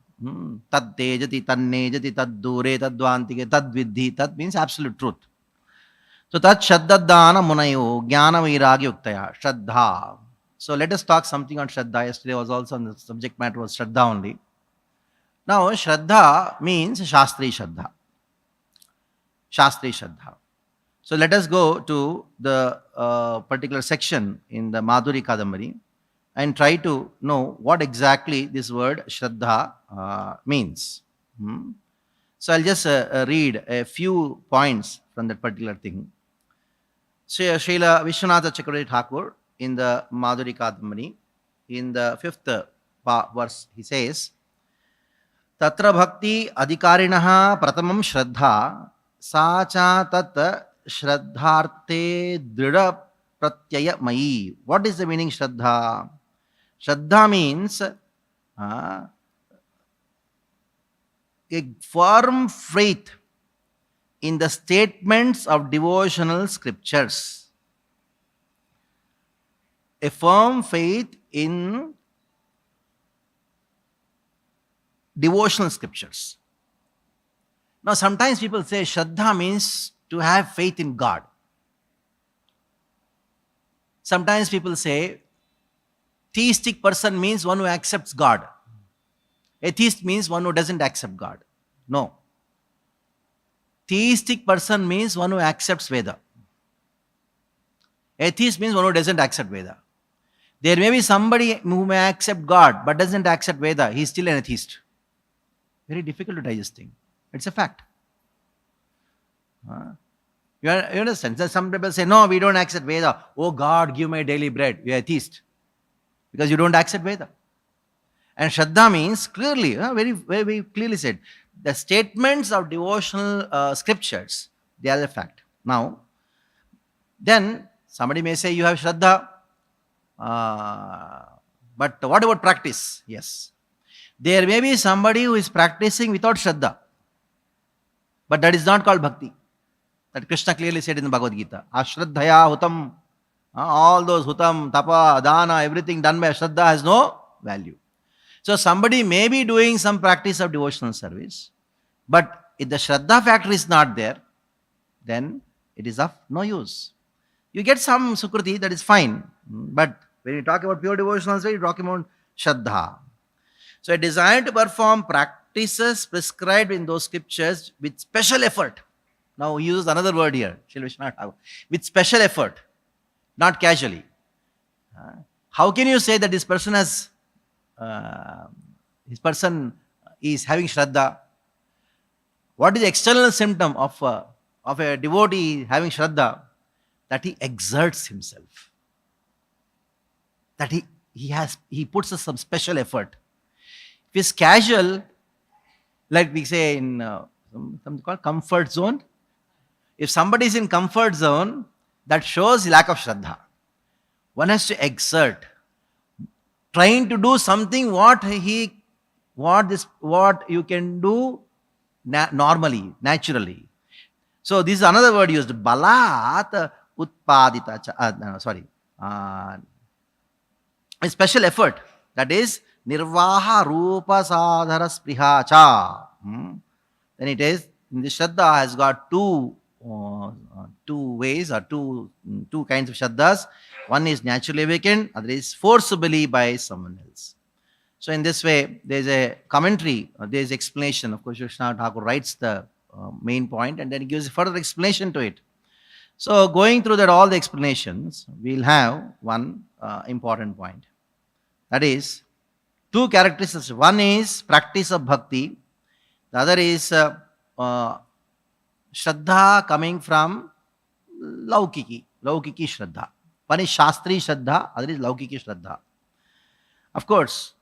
Tad tejati, tad nejati, tad dure, tad dvantike, tad vidhi. Tat means absolute truth. So tat shraddadana munayo jnana vairagya uktaya. Shraddha. So let us talk something on Shraddha. Yesterday was also on the subject matter was Shraddha only. Now Shraddha means Shastri Shraddha. Shastri Shraddha. So let us go to the particular section in the Madhuri Kadambari and try to know what exactly this word Shraddha means. So I'll just read a few points from that particular thing. Srila Vishwanatha Chakravarti Thakur in the Madhuri Kadambari, in the 5th verse, he says, Tatra bhakti adhikarinaha pratamam shraddha sacha tat shraddharte drida pratyaya mayi. What is the meaning shraddha? Shraddha means a firm faith in the statements of devotional scriptures. A firm faith in devotional scriptures. Now, sometimes people say Shraddha means to have faith in God. Sometimes people say theistic person means one who accepts God. Atheist means one who doesn't accept God. No. Theistic person means one who accepts Veda. Atheist means one who doesn't accept Veda. There may be somebody who may accept God but doesn't accept Veda. He is still an atheist. Very difficult to digest thing. It's a fact. You understand? Some people say, no, we don't accept Veda. Oh God, give my daily bread. You are atheist. Because you don't accept Veda. And Shraddha means clearly, very, very clearly said, the statements of devotional scriptures, they are the fact. Now, then somebody may say you have Shraddha, but what about practice? Yes. There may be somebody who is practicing without Shraddha, but that is not called bhakti. That Krishna clearly said in the Bhagavad Gita. Ashraddhaya hutam. All those hutam, tapa, dana, everything done by Shraddha has no value. So somebody may be doing some practice of devotional service, but if the Shraddha factor is not there, then it is of no use. You get some Sukruti, that is fine. But when you talk about pure devotional service, you talk about Shraddha. So a desire to perform practices prescribed in those scriptures with special effort. Now he uses another word here, with special effort, not casually. How can you say that this person has is having Shraddha? What is the external symptom of a devotee having Shraddha? That he exerts himself. That he puts some special effort. If it's casual, like we say in something called comfort zone, if somebody is in comfort zone, that shows lack of Shraddha. One has to exert, trying to do something what you can do normally, naturally. So this is another word used, balat utpadita. A special effort, that is nirvaha rupa sadhara spriha cha. Then it is, the Shraddha has got two ways or two kinds of Shraddhas. One is naturally awakened, other is forcibly by someone else. So in this way, there is a commentary, there is explanation. Of course, Krishna Thakur writes the main point and then he gives further explanation to it. So going through that all the explanations, we'll have one important point. That is, two characteristics. One is practice of bhakti. The other is Shraddha coming from Laukiki Shraddha. One is Shastri Shraddha, other is Laukiki Shraddha. Of course,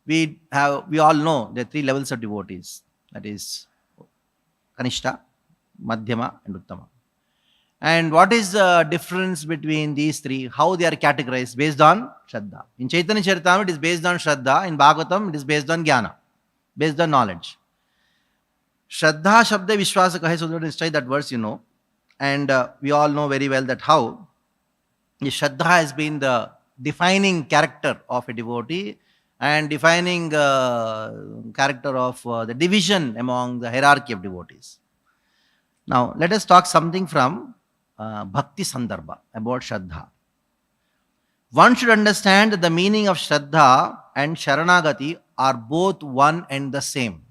we all know there are three levels of devotees. That is Kanishta, Madhyama and Uttama. And what is the difference between these three? How they are categorized? Based on Shraddha. In Chaitanya Charitamrita, it is based on Shraddha. In Bhagavatam, it is based on Jnana, based on knowledge. Shraddha Shabda Vishwasa Kahe, so let's try that verse, you know. And we all know very well that how the Shraddha has been the defining character of a devotee and defining character of the division among the hierarchy of devotees. Now, let us talk something from Bhakti Sandarbha about Shraddha. One should understand that the meaning of Shraddha and Sharanagati are both one and the same.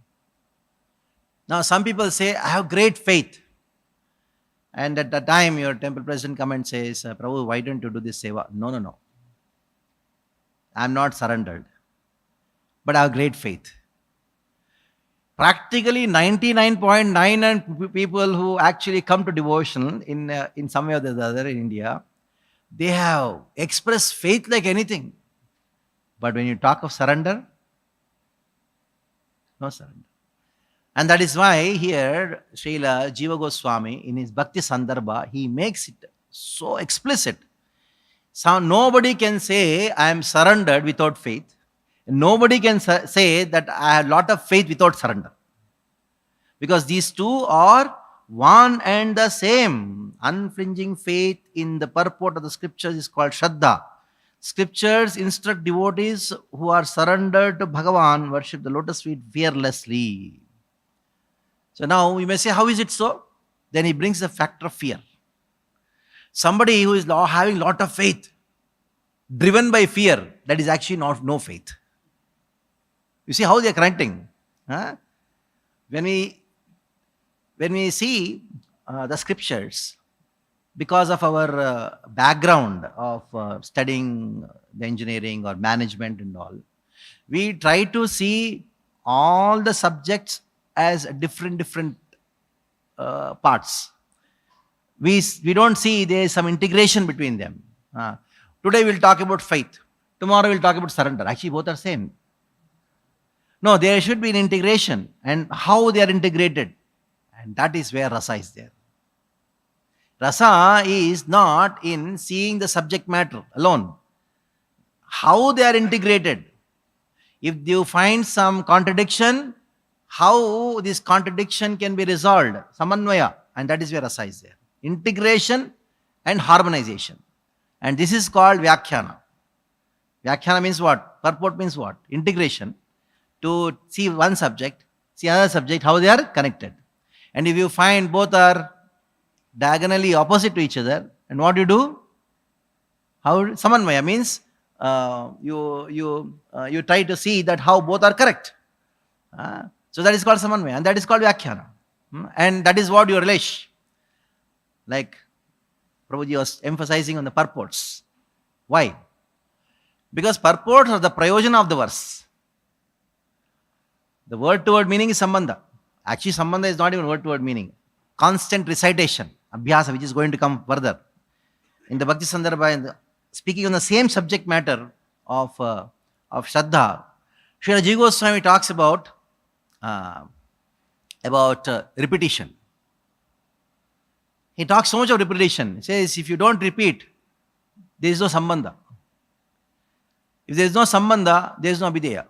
Now, some people say, I have great faith. And at the time, your temple president comes and says, Prabhu, why don't you do this seva? No. I'm not surrendered. But I have great faith. Practically 99.99% people who actually come to devotion in some way or the other in India, they have expressed faith like anything. But when you talk of surrender, no surrender. And that is why here Srila Jiva Goswami in his Bhakti Sandarbha, he makes it so explicit. So nobody can say I am surrendered without faith. Nobody can say that I have a lot of faith without surrender. Because these two are one and the same. Unflinching faith in the purport of the scriptures is called Shraddha. Scriptures instruct devotees who are surrendered to Bhagavan worship the lotus feet fearlessly. So now we may say, how is it so? Then he brings the factor of fear. Somebody who is having a lot of faith, driven by fear, that is actually no faith. You see how they are connecting. Huh? When we see the scriptures, because of our background of studying the engineering or management and all, we try to see all the subjects as different parts. We don't see there is some integration between them. Today we'll talk about faith. Tomorrow we'll talk about surrender. Actually, both are same. No, there should be an integration, and how they are integrated, and that is where rasa is there. Rasa is not in seeing the subject matter alone. How they are integrated. If you find some contradiction, how this contradiction can be resolved. Samanvaya, and that is where rasa is there. Integration and harmonization. And this is called Vyakhyana. Vyakhyana means what? Purport means what? Integration. To see one subject, see another subject, how they are connected. And if you find both are diagonally opposite to each other, and what you do? How Samanvaya means you try to see that how both are correct. So that is called Samanvaya, and that is called Vyakhyana. And that is what you relish. Like Prabhuji was emphasizing on the purports. Why? Because purports are the prayojana of the verse. The word-to-word meaning is sambandha. Actually, sambandha is not even word-to-word meaning. Constant recitation, abhyasa, which is going to come further. In the Bhakti Sandarbha, speaking on the same subject matter of Shraddha, Srila Jiva Goswami talks about repetition. He talks so much of repetition. He says, if you don't repeat, there is no sambandha. If there is no sambandha, there is no abhideya.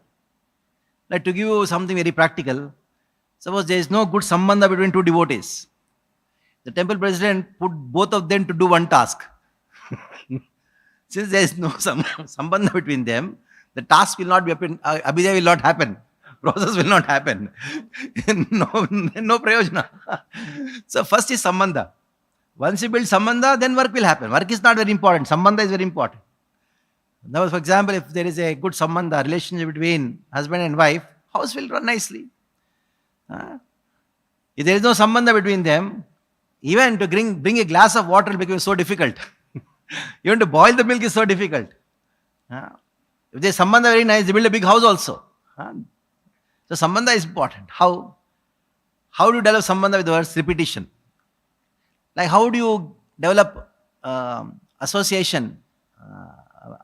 Like to give you something very practical, suppose there is no good sambandha between two devotees. The temple president put both of them to do one task. Since there is no sambandha between them, the task will not be happen, abhideya will not happen, process will not happen. no prayojana. So first is sambandha. Once you build sambandha, then work will happen. Work is not very important. Sambandha is very important. Now, for example, if there is a good sambandha, relationship between husband and wife, house will run nicely. If there is no sambandha between them, Even to bring a glass of water becomes so difficult. Even to boil the milk is so difficult. If there's sambandha very nice, they build a big house also. So sambandha is important. How do you develop sambandha with the words repetition? Like how do you develop association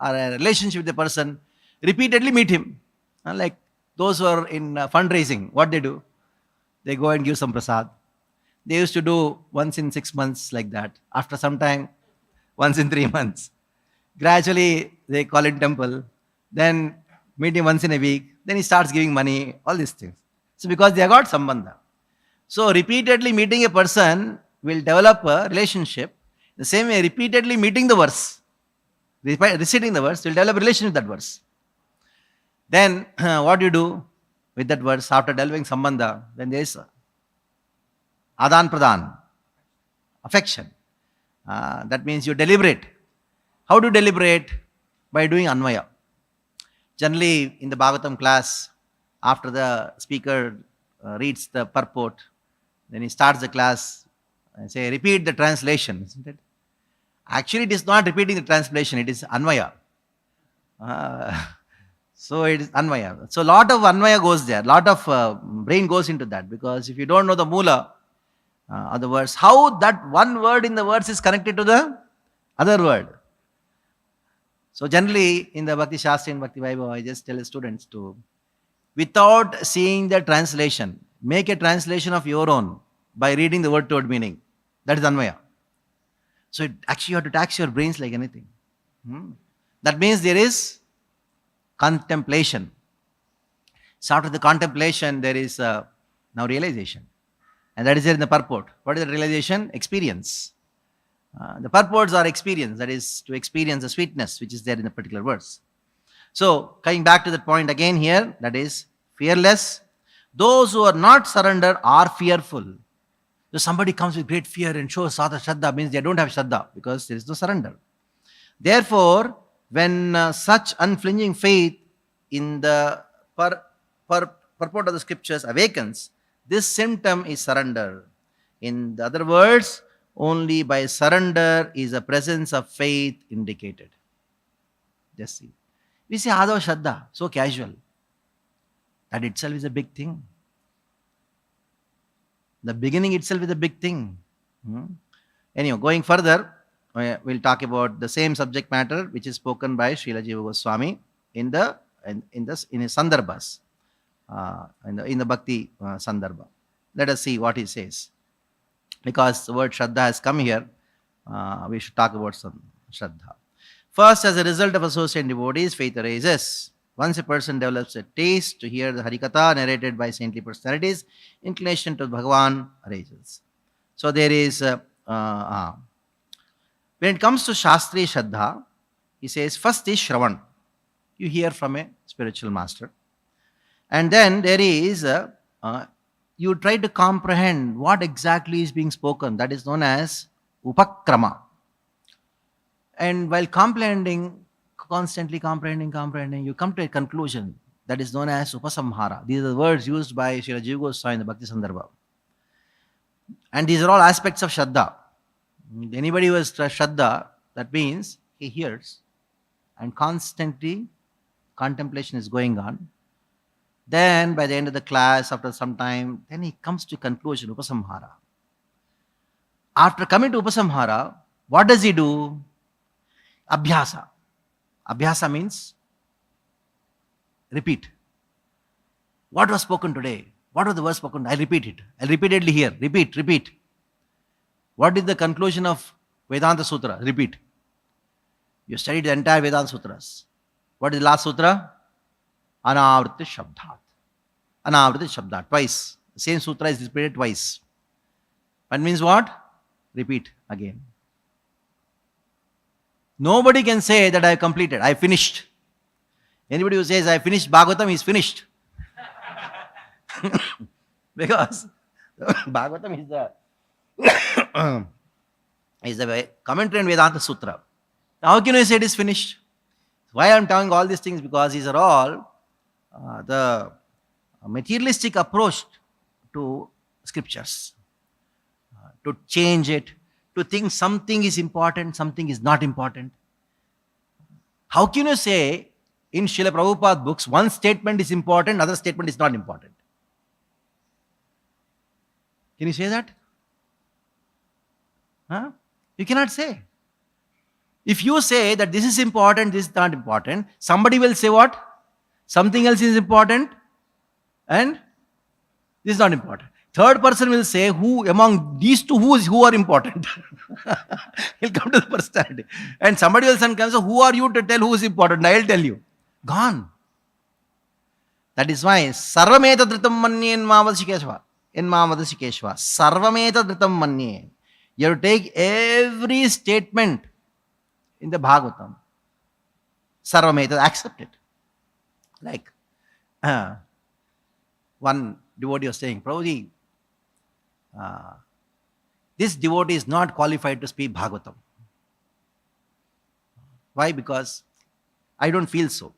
or a relationship with the person? Repeatedly meet him. Like those who are in fundraising, what they do? They go and give some prasad. They used to do once in 6 months like that. After some time, once in 3 months. Gradually, they call it temple. Then meet him once in a week. Then he starts giving money, all these things. So because they have got sambandha. So repeatedly meeting a person will develop a relationship. The same way, repeatedly meeting the verse, reciting the verse, will develop a relation with that verse. Then what do you do with that verse after developing sambandha? Then there is adan pradan, affection. That means you deliberate. How do you deliberate? By doing anvaya. Generally, in the Bhagavatam class, after the speaker reads the purport, then he starts the class and say, repeat the translation, isn't it? Actually, it is not repeating the translation, it is anvaya. So it is anvaya. So a lot of anvaya goes there, lot of brain goes into that, because if you don't know the mula of the verse, how that one word in the verse is connected to the other word. So generally in the Bhakti Shastri and Bhakti Vaibhava, I just tell the students to, without seeing the translation, make a translation of your own by reading the word to word meaning. That is anvaya. So actually you have to tax your brains like anything. That means there is contemplation. So after the contemplation, there is now realization. And that is there in the purport. What is the realization? Experience. The purports are experience, that is to experience the sweetness which is there in the particular verse. So coming back to that point again here, that is fearless. Those who are not surrendered are fearful. So somebody comes with great fear and shows Sada Shraddha, means they don't have Shraddha because there is no surrender. Therefore, when such unflinching faith in the purport of the scriptures awakens, this symptom is surrender. In the other words, only by surrender is the presence of faith indicated. Just see. We say Adava Shraddha, so casual. That itself is a big thing. The beginning itself is a big thing. Anyway, going further, we'll talk about the same subject matter which is spoken by Srila Jiva Goswami in his Sandarbhas, in the Bhakti Sandarbha. Let us see what he says. Because the word Shraddha has come here, we should talk about some Shraddha. First, as a result of associating devotees, faith arises. Once a person develops a taste to hear the Harikatha narrated by saintly personalities, inclination to Bhagavan arises. So there is, when it comes to Shastri Shraddha, he says, first is Shravan. You hear from a spiritual master. And then there is, you try to comprehend what exactly is being spoken. That is known as Upakrama. And while constantly comprehending, you come to a conclusion that is known as Upasamhara. These are the words used by Srila Jiva Goswami in the Bhakti Sandarbha. And these are all aspects of Shraddha. Anybody who has Shraddha, that means he hears and constantly contemplation is going on. Then by the end of the class, after some time, then he comes to conclusion, Upasamhara. After coming to Upasamhara, what does he do? Abhyasa. Abhyasa means repeat. What was spoken today? What was the word spoken? I'll repeat it. I'll repeatedly hear. Repeat. What is the conclusion of Vedanta Sutra? Repeat. You studied the entire Vedanta Sutras. What is the last sutra? Anavriti Shabdat. Anavriti Shabdat. Twice. The same sutra is repeated twice. That means what? Repeat again. Nobody can say that I have completed, I have finished. Anybody who says I have finished Bhagavatam, he is finished. Because Bhagavatam is the commentary on Vedanta Sutra. How can you say it is finished? Why I am telling all these things? Because these are all the materialistic approach to scriptures. to change it, to think something is important, something is not important. How can you say in Srila Prabhupada books, one statement is important, other statement is not important? Can you say that? Huh? You cannot say. If you say that this is important, this is not important, somebody will say what? Something else is important and this is not important. Third person will say, who among these two, who are important? He'll come to the personality. And somebody else comes, so who are you to tell who is important? I'll tell you. Gone. That is why Sarvameta Dhritam Manye in Mavadasikeshva. Sarvameta Dhritam Manye. You have to take every statement in the Bhagavatam. Sarvameta, accept it. Like one devotee was saying, Prabhuji, this devotee is not qualified to speak Bhagavatam. Why? Because I don't feel so.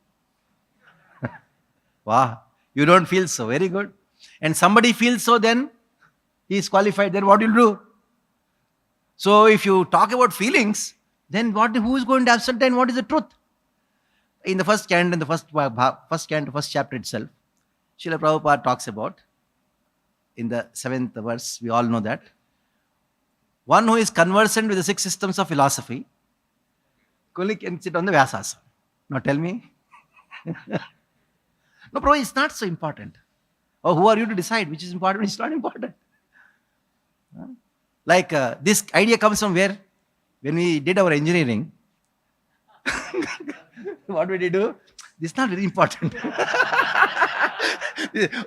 Wow, you don't feel so. Very good. And somebody feels so, then he is qualified. Then what will you do? So if you talk about feelings, then who is going to ascertain what is the truth? In the first canto, in the first chapter itself, Srila Prabhupada talks about, in the 7th verse, we all know that, one who is conversant with the 6 systems of philosophy only can sit on the Vyasasana. Now tell me. No, Prabhu, it's not so important. Or who are you to decide which is important, which is not important? Like this idea comes from where? When we did our engineering, what did we do? This is not very important.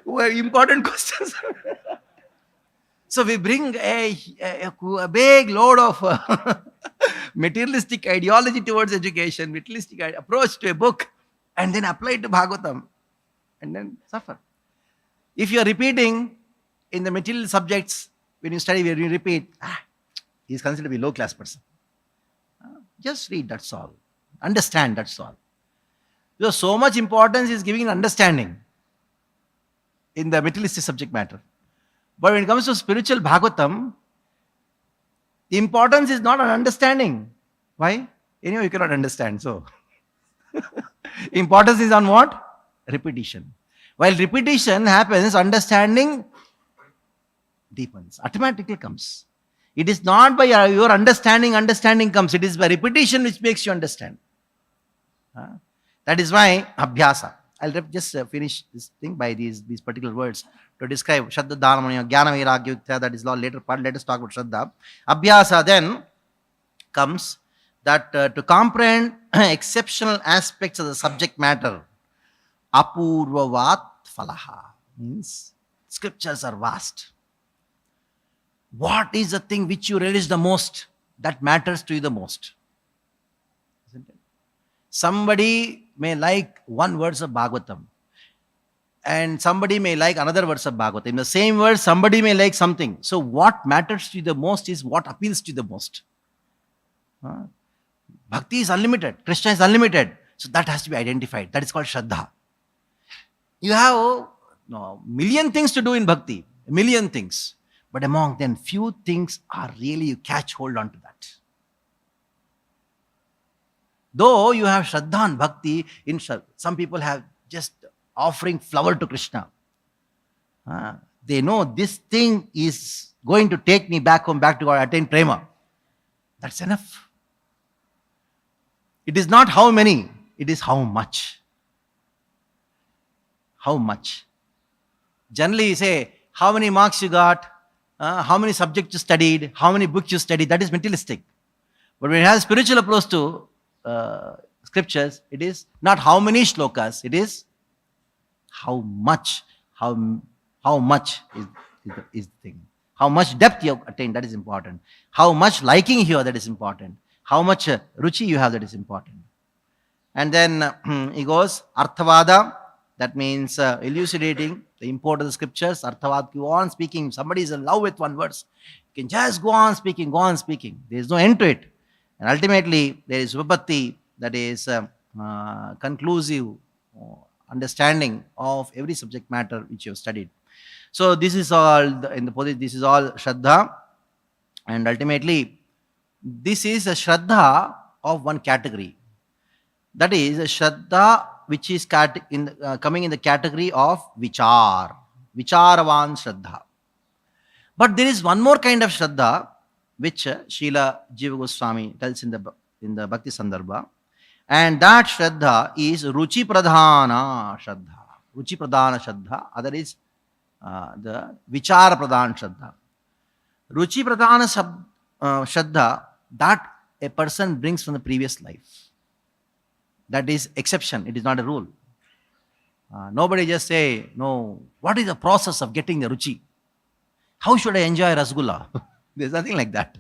Important questions. So we bring a big load of materialistic ideology towards education, materialistic approach to a book, and then apply it to Bhagavatam, and then suffer. If you are repeating in the material subjects, when you study, when you repeat, he is considered to be a low-class person. Just read, that's all. Understand, that's all. So much importance is giving understanding in the materialistic subject matter. But when it comes to spiritual Bhagavatam, the importance is not on understanding. Why? Anyway, you cannot understand. So, importance is on what? Repetition. While repetition happens, understanding deepens, automatically comes. It is not by your understanding comes. It is by repetition which makes you understand. That is why Abhyasa. I'll just finish this thing by these particular words to describe Shraddha Dhanamanya, Jnana Vairagya Yuktya, that is the later part. Let us talk about Shraddha. Abhyasa then comes that to comprehend exceptional aspects of the subject matter, Apurvavat Falaha, means scriptures are vast. What is the thing which you relish the most, that matters to you the most? Isn't it? Somebody may like one verse of Bhagavatam, and somebody may like another verse of Bhagavatam. In the same verse, somebody may like something. So what matters to you the most is what appeals to you the most. Bhakti is unlimited. Krishna is unlimited. So that has to be identified. That is called Shraddha. You have million things to do in Bhakti. A million things. But among them, few things are really you catch hold on to that. Though you have Shraddha and Bhakti, some people have just offering flower to Krishna. They know this thing is going to take me back home, back to God, attain prema. That's enough. It is not how many, it is how much. How much? Generally you say, how many marks you got, how many subjects you studied, how many books you studied, that is materialistic. But when it has spiritual approach to scriptures, it is not how many shlokas, it is how much. How much is the thing. How much depth you have attained, that is important. How much liking you have, that is important. How much ruchi you have, that is important. And then he goes, Arthavada, that means elucidating the import of the scriptures. Arthavada, go on speaking. Somebody is in love with one verse, you can just go on speaking. There is no end to it. And ultimately, there is vipatti, that is conclusive understanding of every subject matter which you have studied. So this is all this is all Shraddha. And ultimately, this is a Shraddha of one category. That is a Shraddha which is coming in the category of Vichar. Vicharavan Shraddha. But there is one more kind of Shraddha which Srila Jiva Goswami tells in the Bhakti Sandarbha. And that Shraddha is Ruchi Pradhana Shraddha. Ruchi Pradhana Shraddha. Other is the Vichara Pradhana Shraddha. Ruchi Pradhana Shraddha, that a person brings from the previous life. That is exception. It is not a rule. Nobody just say, no, what is the process of getting the Ruchi? How should I enjoy Rasgulla? There's nothing like that.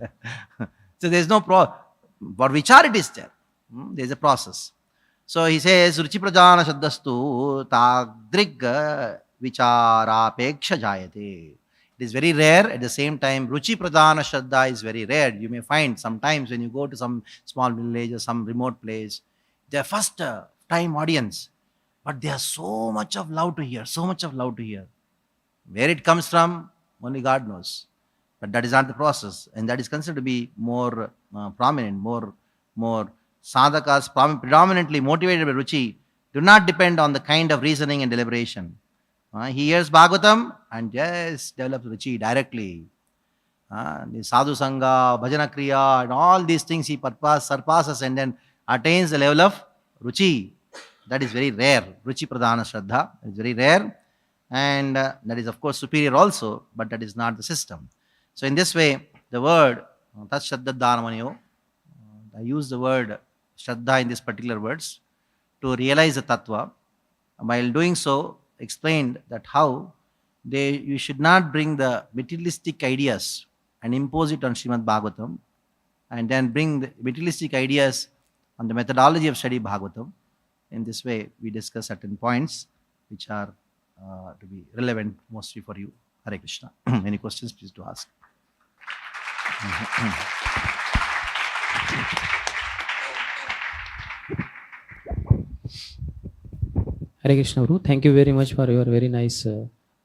So there's no for Vichar it is there. There's a process. So he says, Ruchi Pradhana Shaddastu Tadrig Vichara Peksha Jayate. It is very rare. At the same time, Ruchi Pradhana Shraddha is very rare. You may find sometimes when you go to some small village or some remote place, they are first time audience, but they have so much of love to hear, so much of love to hear. Where it comes from, only God knows. But that is not the process, and that is considered to be more prominent, more sadhakas, predominantly motivated by Ruchi, do not depend on the kind of reasoning and deliberation. He hears Bhagavatam and just develops Ruchi directly. The Sadhu Sangha, Bhajana Kriya, and all these things he surpasses and then attains the level of Ruchi. That is very rare. Ruchi Pradhana Shraddha is very rare. And that is, of course, superior also, but that is not the system. So, in this way, the word Tat Shraddha Dhanamaniyo, I use the word Shraddha in these particular words to realize the Tattva. While doing so, explained that how you should not bring the materialistic ideas and impose it on Srimad Bhagavatam, and then bring the materialistic ideas on the methodology of study Bhagavatam. In this way, we discuss certain points which are to be relevant mostly for you. Hare Krishna. Any questions, please do ask. Hare Krishna Guru, thank you very much for your very nice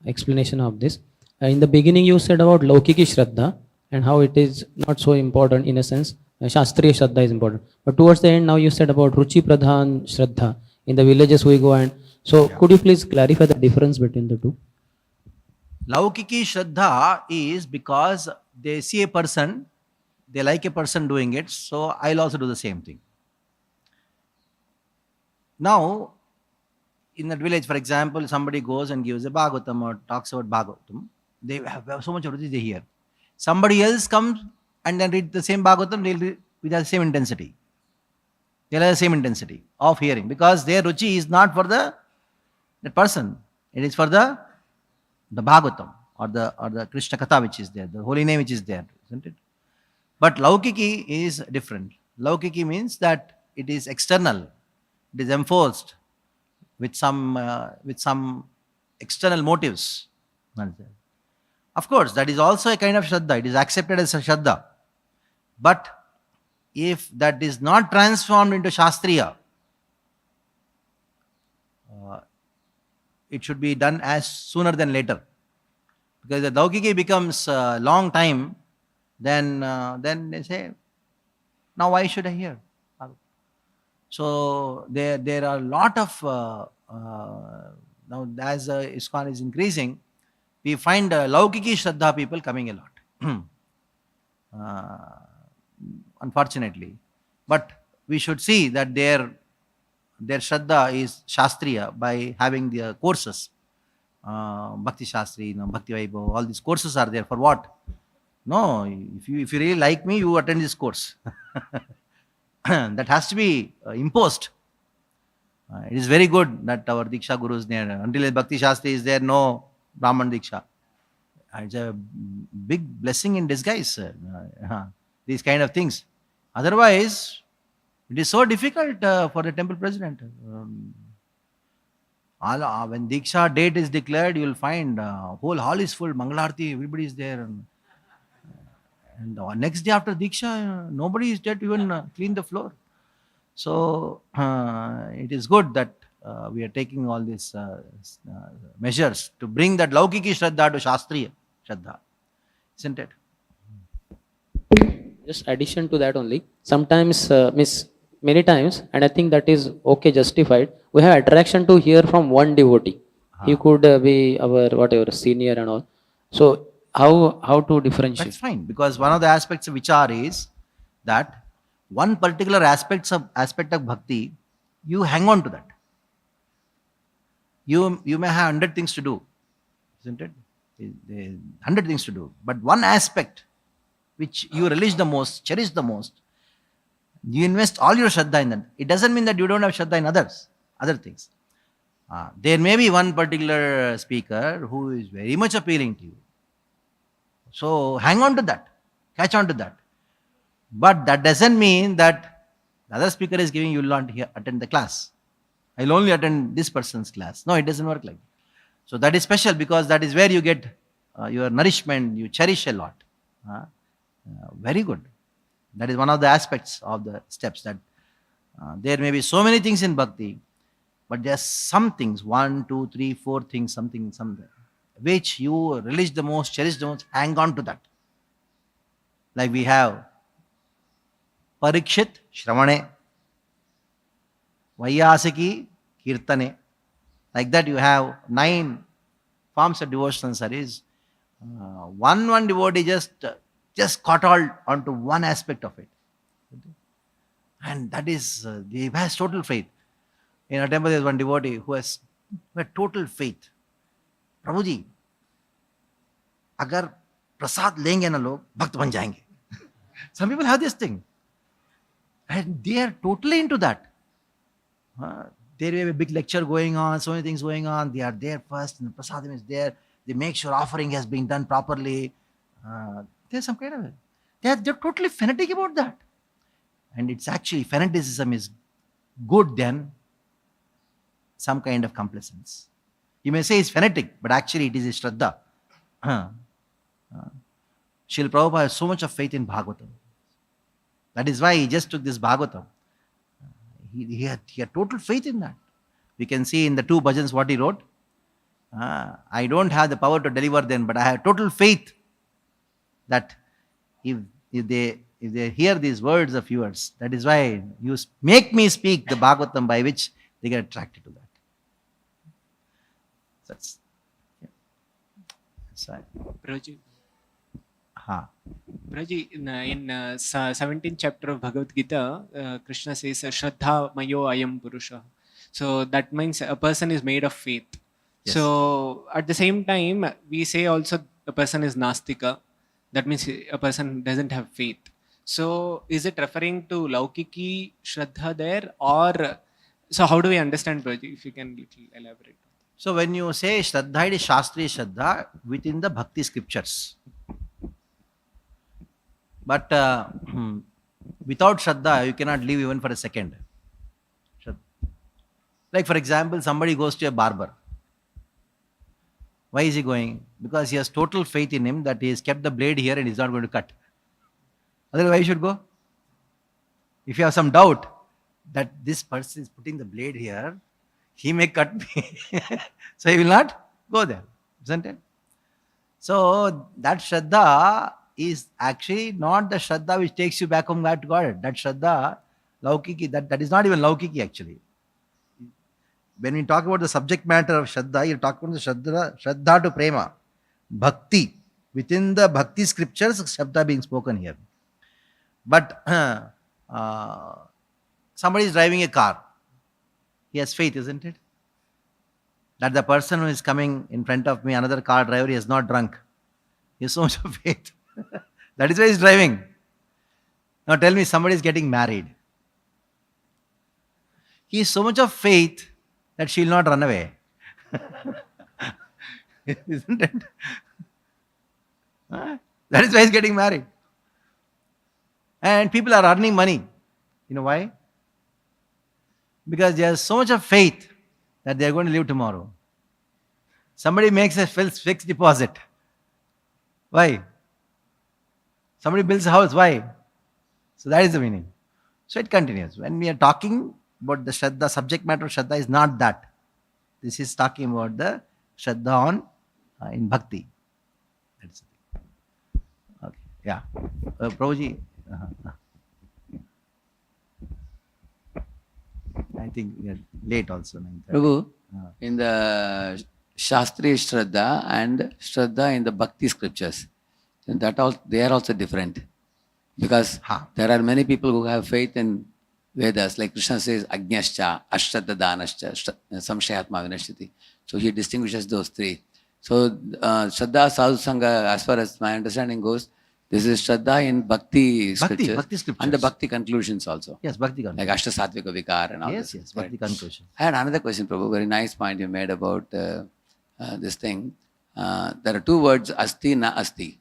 explanation of this. In the beginning you said about Laukiki Shraddha and how it is not so important in a sense. Shastriya Shraddha is important. But towards the end now you said about Ruchi Pradhan Shraddha. In the villages we go and so could you please clarify the difference between the two? Laukiki Shraddha is because they see a person, they like a person doing it, so I'll also do the same thing. Now, in that village, for example, somebody goes and gives a Bhagavatam or talks about Bhagavatam, they have so much of they hear. Somebody else comes and then read the same Bhagavatam, they'll read with the same intensity. They'll have the same intensity of hearing because their Ruchi is not for that person. It is for the Bhagavatam or the Krishna Katha which is there, the holy name which is there, isn't it? But Laukiki is different. Laukiki means that it is external, it is enforced with some external motives. Of course, that is also a kind of Shraddha. It is accepted as a Shraddha. But if that is not transformed into Shastriya, it should be done as sooner than later. Because the Laukiki becomes a long time, then they say, now why should I hear? So there are a lot of, now as ISKCON is increasing, we find Laukiki Shraddha people coming a lot. Unfortunately. But we should see that their Shraddha is Shastriya by having the courses. Bhakti Shastri, Bhakti Vaibhav, all these courses are there for what? No, if you really like me, you attend this course. That has to be imposed. It is very good that our Diksha Guru is there. Until Bhakti Shastri is there, no Brahman Diksha. It's a big blessing in disguise. These kind of things. Otherwise, it is so difficult for the temple president. When Diksha date is declared, you will find whole hall is full, Mangalarti, everybody is there. And the next day after Diksha, nobody is there to even clean the floor. So, it is good that we are taking all these measures to bring that Laukiki Shraddha to Shastriya Shraddha. Isn't it? Just addition to that only. Sometimes, many times, and I think that is okay, justified. We have attraction to hear from one devotee. He could be our whatever senior and all. So how to differentiate? That's fine, because one of the aspects of vichar is that one particular aspect of bhakti, you hang on to that. You may have 100 things to do, isn't it? 100 things to do, but one aspect which you relish the most, cherish the most, you invest all your shraddha in that. It doesn't mean that you don't have shraddha in other things. There may be one particular speaker who is very much appealing to you. So hang on to that, catch on to that. But that doesn't mean that the other speaker is giving, you will not attend the class. I will only attend this person's class. No, it doesn't work like that. So that is special, because that is where you get your nourishment, you cherish a lot. Very good. That is one of the aspects of the steps, that there may be so many things in bhakti, but there are some things, 1, 2, 3, 4 things, something, which you relish the most, cherish the most, hang on to that. Like we have Parikshit Shravane, Vaiyasiki Kirtane. Like that you have 9 forms of devotional service. One devotee just caught all onto one aspect of it. And that is, he has total faith. In our temple there is one devotee who has total faith. प्रभु जी, अगर प्रसाद लेंगे ना लोग, भक्त बन जाएंगे. Some people have this thing, and they are totally into that. There may be a big lecture going on, so many things going on. They are there first, and the prasadam is there. They make sure offering has been done properly. There's some kind of it. They're totally fanatic about that. And it's actually, fanaticism is good than some kind of complacence. You may say it's fanatic, but actually it is a shraddha. Srila Prabhupada has so much of faith in Bhagavatam. That is why he just took this Bhagavatam. He had total faith in that. We can see in the 2 bhajans what he wrote. I don't have the power to deliver them, but I have total faith that if they hear these words of yours, that is why you make me speak the Bhagavatam, by which they get attracted to that. That's right. Prabhuji, Ha. Prabhuji, in 17th chapter of Bhagavad Gita, Krishna says, Shraddha Mayo Ayam Purusha. So that means a person is made of faith. Yes. So at the same time, we say also a person is Nastika. That means a person doesn't have faith. So is it referring to Laukiki Shraddha there, or so how do we understand, Prabhuji, if you can little elaborate? So when you say Shraddha, it is Shastric Shraddha within the Bhakti scriptures. But without Shraddha, you cannot live even for a second. Like for example, somebody goes to a barber. Why is he going? Because he has total faith in him that he has kept the blade here and he's not going to cut. Otherwise, why you should go? If you have some doubt that this person is putting the blade here, he may cut me. So he will not go there, isn't it? So that Shraddha is actually not the Shraddha which takes you back home to God. That Shraddha, Laukiki, that is not even Laukiki actually. When we talk about the subject matter of Shraddha, you talk about the Shraddha to Prema. Bhakti. Within the Bhakti scriptures, Shraddha being spoken here. But somebody is driving a car. He has faith, isn't it? That the person who is coming in front of me, another car driver, he is not drunk. He has so much of faith. That is why he is driving. Now tell me, somebody is getting married. He has so much of faith that she will not run away. Isn't it? That is why he is getting married. And people are earning money. You know why? Because there is so much of faith that they are going to live tomorrow. Somebody makes a fixed deposit. Why? Somebody builds a house. Why? So that is the meaning. So it continues. When we are talking about the Shraddha, subject matter of Shraddha is not that. This is talking about the Shraddha on in Bhakti. That's it. Okay. Yeah. Prabhuji, I think we are late also. 9:30. Prabhu, in the Shastric Shraddha and Shraddha in the Bhakti scriptures, then they are also different. Because there are many people who have faith in Vedas, like Krishna says, Ajñascha, Ashraddha Danascha, Samshayatma Vinashyati. So he distinguishes those three. So Shraddha Sadhu Sangha, as far as my understanding goes, this is Shraddha in Bhakti scriptures, Bhakti scriptures. and the Bhakti conclusions also. Yes, Bhakti Like conclusion. Ashtasatvika Vikar and all Yes, this. yes, Bhakti conclusion. I had another question, Prabhu. Very nice point you made about this thing. There are two words, asti, na asti,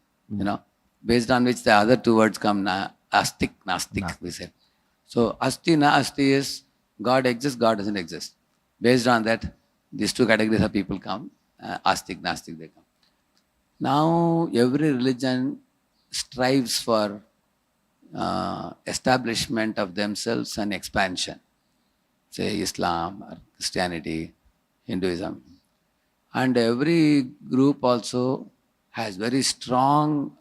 based on which the other two words come, astik, nastik, we say. So, asti, na asti is God exists, God doesn't exist. Based on that, these two categories of people come, astik, nastik, they come. Now, every religion strives for establishment of themselves and expansion. Say Islam or Christianity, Hinduism. And every group also has very strong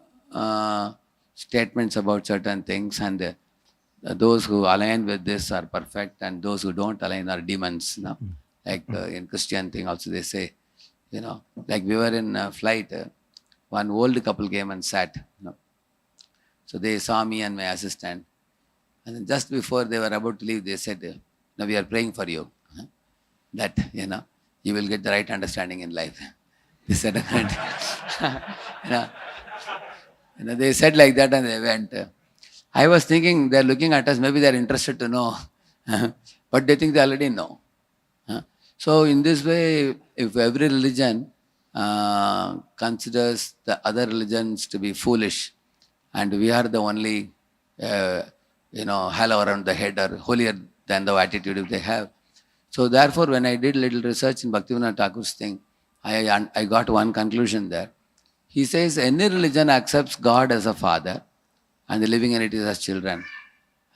statements about certain things, and those who align with this are perfect, and those who don't align are demons. Like in Christian thing also they say, like we were in a flight, one old couple came and sat. So they saw me and my assistant, and then just before they were about to leave, they said, "Now we are praying for you, that you will get the right understanding in life." They said, they said like that, and they went. I was thinking they're looking at us, maybe they're interested to know, but they think they already know. So in this way, if every religion considers the other religions to be foolish, and we are the only, halo around the head or holier than the attitude they have. So therefore, when I did little research in Bhaktivinoda Thakur's thing, I got one conclusion there. He says any religion accepts God as a father and the living entities as children.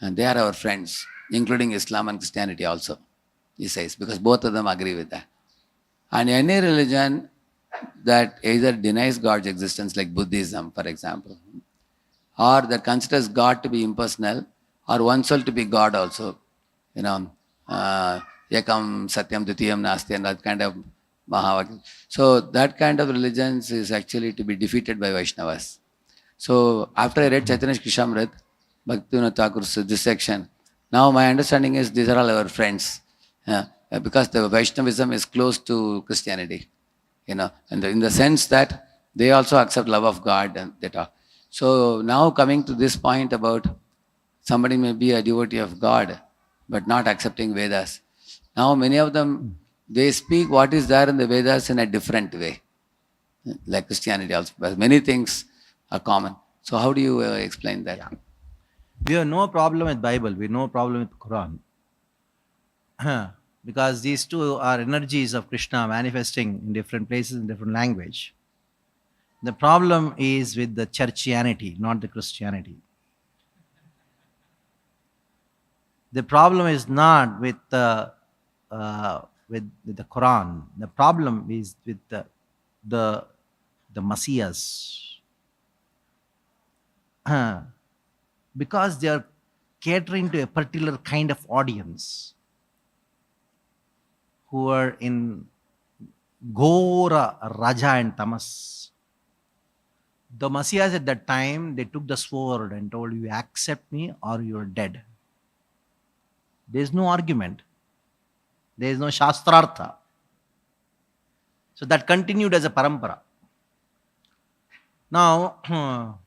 And they are our friends, including Islam and Christianity also, he says, because both of them agree with that. And any religion that either denies God's existence, like Buddhism, for example, or that considers God to be impersonal, or oneself to be God also, Ekam Satyam Dutiyam Nasti, and that kind of Mahavakya. So that kind of religions is actually to be defeated by Vaishnavas. So after I read Chaitanya Krishamrit, Bhaktivinoda Thakur's this section, now my understanding is these are all our friends, because the Vaishnavism is close to Christianity, and in the sense that they also accept love of God and they talk. So now coming to this point about somebody may be a devotee of God, but not accepting Vedas. Now many of them, they speak what is there in the Vedas in a different way, like Christianity also. But many things are common. So how do you explain that? Yeah. We have no problem with Bible. We have no problem with Quran. Because these two are energies of Krishna manifesting in different places in different language. The problem is with the churchianity, not the Christianity. The problem is not with the Quran. The problem is with the messiahs, because they are catering to a particular kind of audience who are in Gora Raja and Tamas. The messiahs at that time, they took the sword and told you, accept me or you're dead. There is no argument. There is no shastrartha. So that continued as a parampara. Now,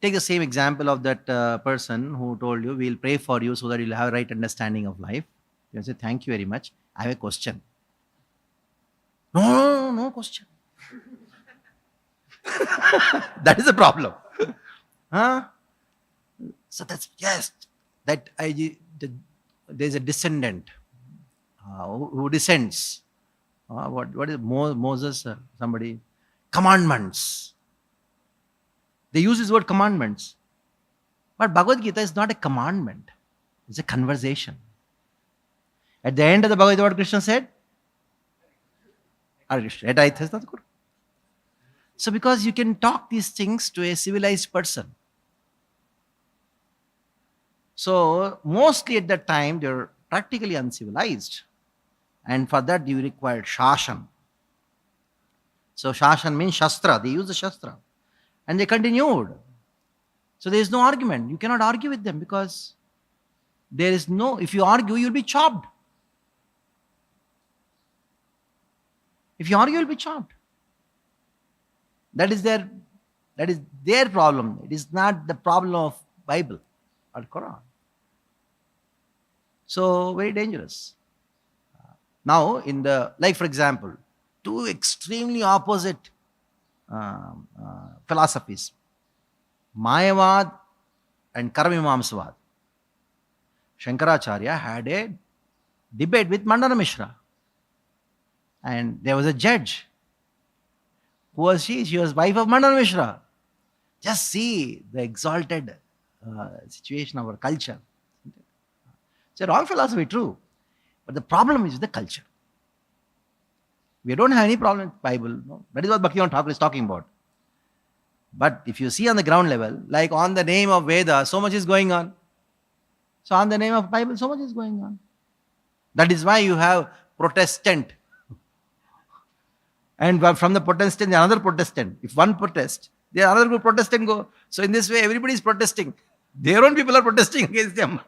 take the same example of that person who told you, we'll pray for you so that you'll have a right understanding of life. You say, thank you very much. I have a question. No question. That is the problem. So that's, yes, there's a descendant who descends. What is Moses? Somebody? Commandments. They use this word commandments. But Bhagavad Gita is not a commandment. It's a conversation. At the end of the Bhagavad Gita, what Krishna said? So because you can talk these things to a civilized person, So mostly at that time they were practically uncivilized, and for that you required shashan. So shashan means shastra. They used the shastra, and they continued. So there is no argument. You cannot argue with them because there is no. If you argue, you'll be chopped. If you argue, you'll be chopped. That is their problem. It is not the problem of Bible or Quran. So very dangerous. Now, in the, like for example, two extremely opposite philosophies, Mayavad and Karamimamsavad. Shankaracharya had a debate with Mandana Mishra, and there was a judge. Who was she? She was wife of Mandana Mishra. Just see the exalted situation of our culture. It's a wrong philosophy, true. But the problem is the culture. We don't have any problem with Bible. No? That is what Bhaktivinoda Thakur is talking about. But if you see on the ground level, like on the name of Veda, so much is going on. So on the name of Bible, so much is going on. That is why you have Protestant. And from the Protestant, another Protestant. If one protest, there another group Protestant go. So in this way, everybody is protesting. Their own people are protesting against them.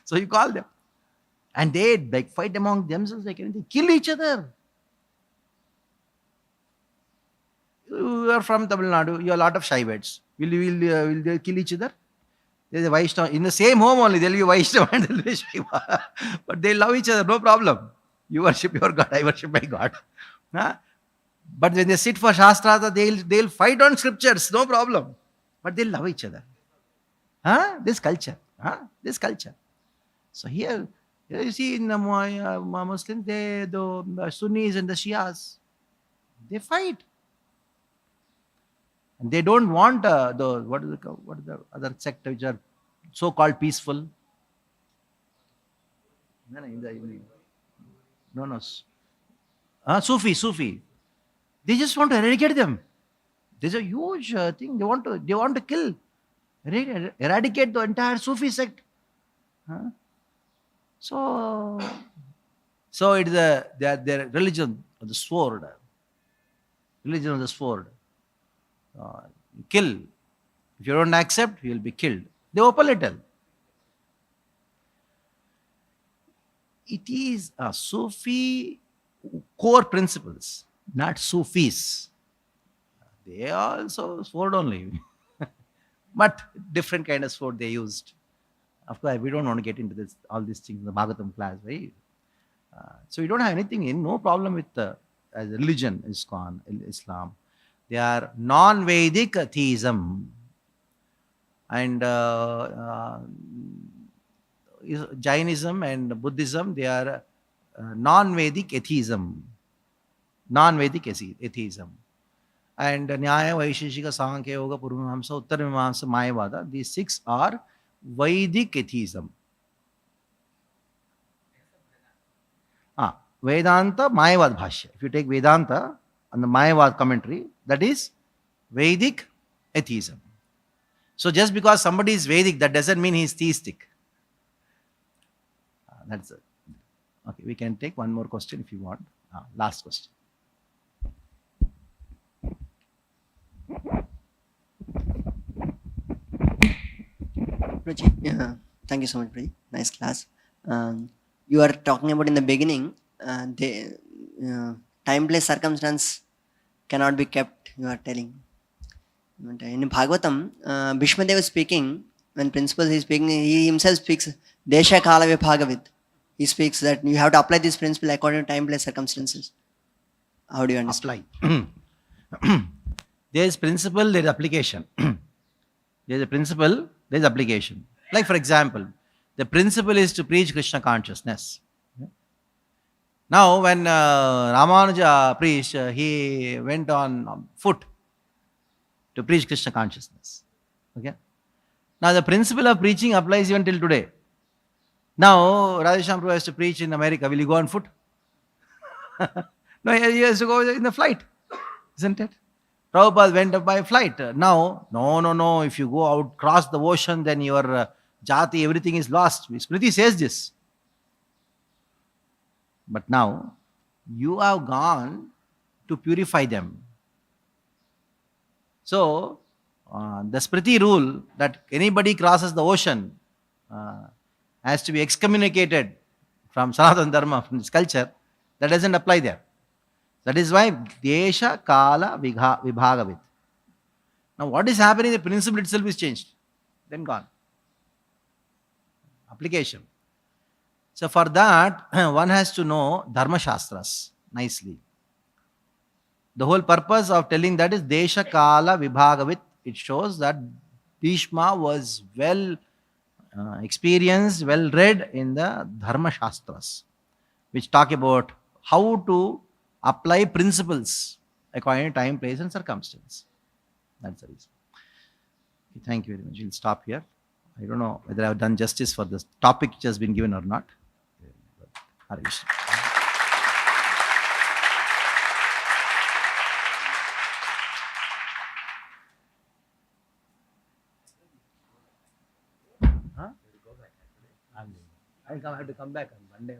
So you call them. And they like fight among themselves like anything. Kill each other. You are from Tamil Nadu. You are a lot of Shaivites. Will they kill each other? There is a Vaishnava. In the same home only, there will be Vaishnava and there will be Shaiva. But they love each other, no problem. You worship your God, I worship my God. Huh? But when they sit for Shastra, they'll fight on scriptures, no problem. But they love each other. Huh? This culture. Huh? This culture. So here you see in the Muslims, the Sunnis and the Shias, they fight. And they don't want what is the other sect which are so-called peaceful? No. Sufi. They just want to eradicate them. There's a huge thing. They want to kill, eradicate the entire Sufi sect. Huh? So it is their religion of the sword. Religion of the sword. Kill. If you don't accept, you will be killed. They openly tell. It is a Sufi core principles, not Sufis. They are also sword only. But different kind of sword they used. Of course, we don't want to get into all these things in the Bhagavatam class, right? So we don't have anything no problem with as a religion, ISKCON, Islam. They are non-Vedic atheism. And Jainism and Buddhism, they are non-Vedic atheism. Non-Vedic atheism. And Nyaya, Vaisheshika, Sankhya, Yoga, Purvamamsa, Uttaramamsa, Mayavada, these six are Vedic atheism. Vedanta, Mayavad Bhashya. If you take Vedanta and the Mayavad commentary, that is Vedic atheism. So just because somebody is Vedic, that doesn't mean he is theistic. That's it. Okay, we can take one more question if you want. Last question. Prachi, thank you so much, Prachi. Nice class. You are talking about in the beginning, time, place, circumstance cannot be kept, you are telling. In Bhagavatam, Bhishmadeva is speaking, when principal is speaking, he himself speaks, Desha Kala Vibhagavid. He speaks that you have to apply this principle according to time, place, circumstances. How do you understand? Apply. There is principle, there is application. There is a principle, there is application. Like for example, the principle is to preach Krishna consciousness. Now when Ramanuja preached, he went on foot to preach Krishna consciousness. Okay. Now the principle of preaching applies even till today. Now Radheshyam Prabhu has to preach in America. Will he go on foot? No, he has to go in the flight, isn't it? Prabhupada went by flight. Now, no. If you go out, cross the ocean, then your jati, everything is lost. Smriti says this. But now, you have gone to purify them. So, the Smriti rule that anybody crosses the ocean has to be excommunicated from Sanatana Dharma, from this culture, that doesn't apply there. That is why Desha Kala Vibhagavit. Now, what is happening? The principle itself is changed. Then gone. Application. So, for that, one has to know Dharma Shastras nicely. The whole purpose of telling that is Desha Kala Vibhagavit. It shows that Bhishma was well experienced, well read in the Dharma Shastras, which talk about how to apply principles according to time, place, and circumstance. That's the reason. Okay, thank you very much. We'll stop here. I don't know whether I've done justice for this topic which has been given or not. Hare Krishna. I'll have to come back on Monday.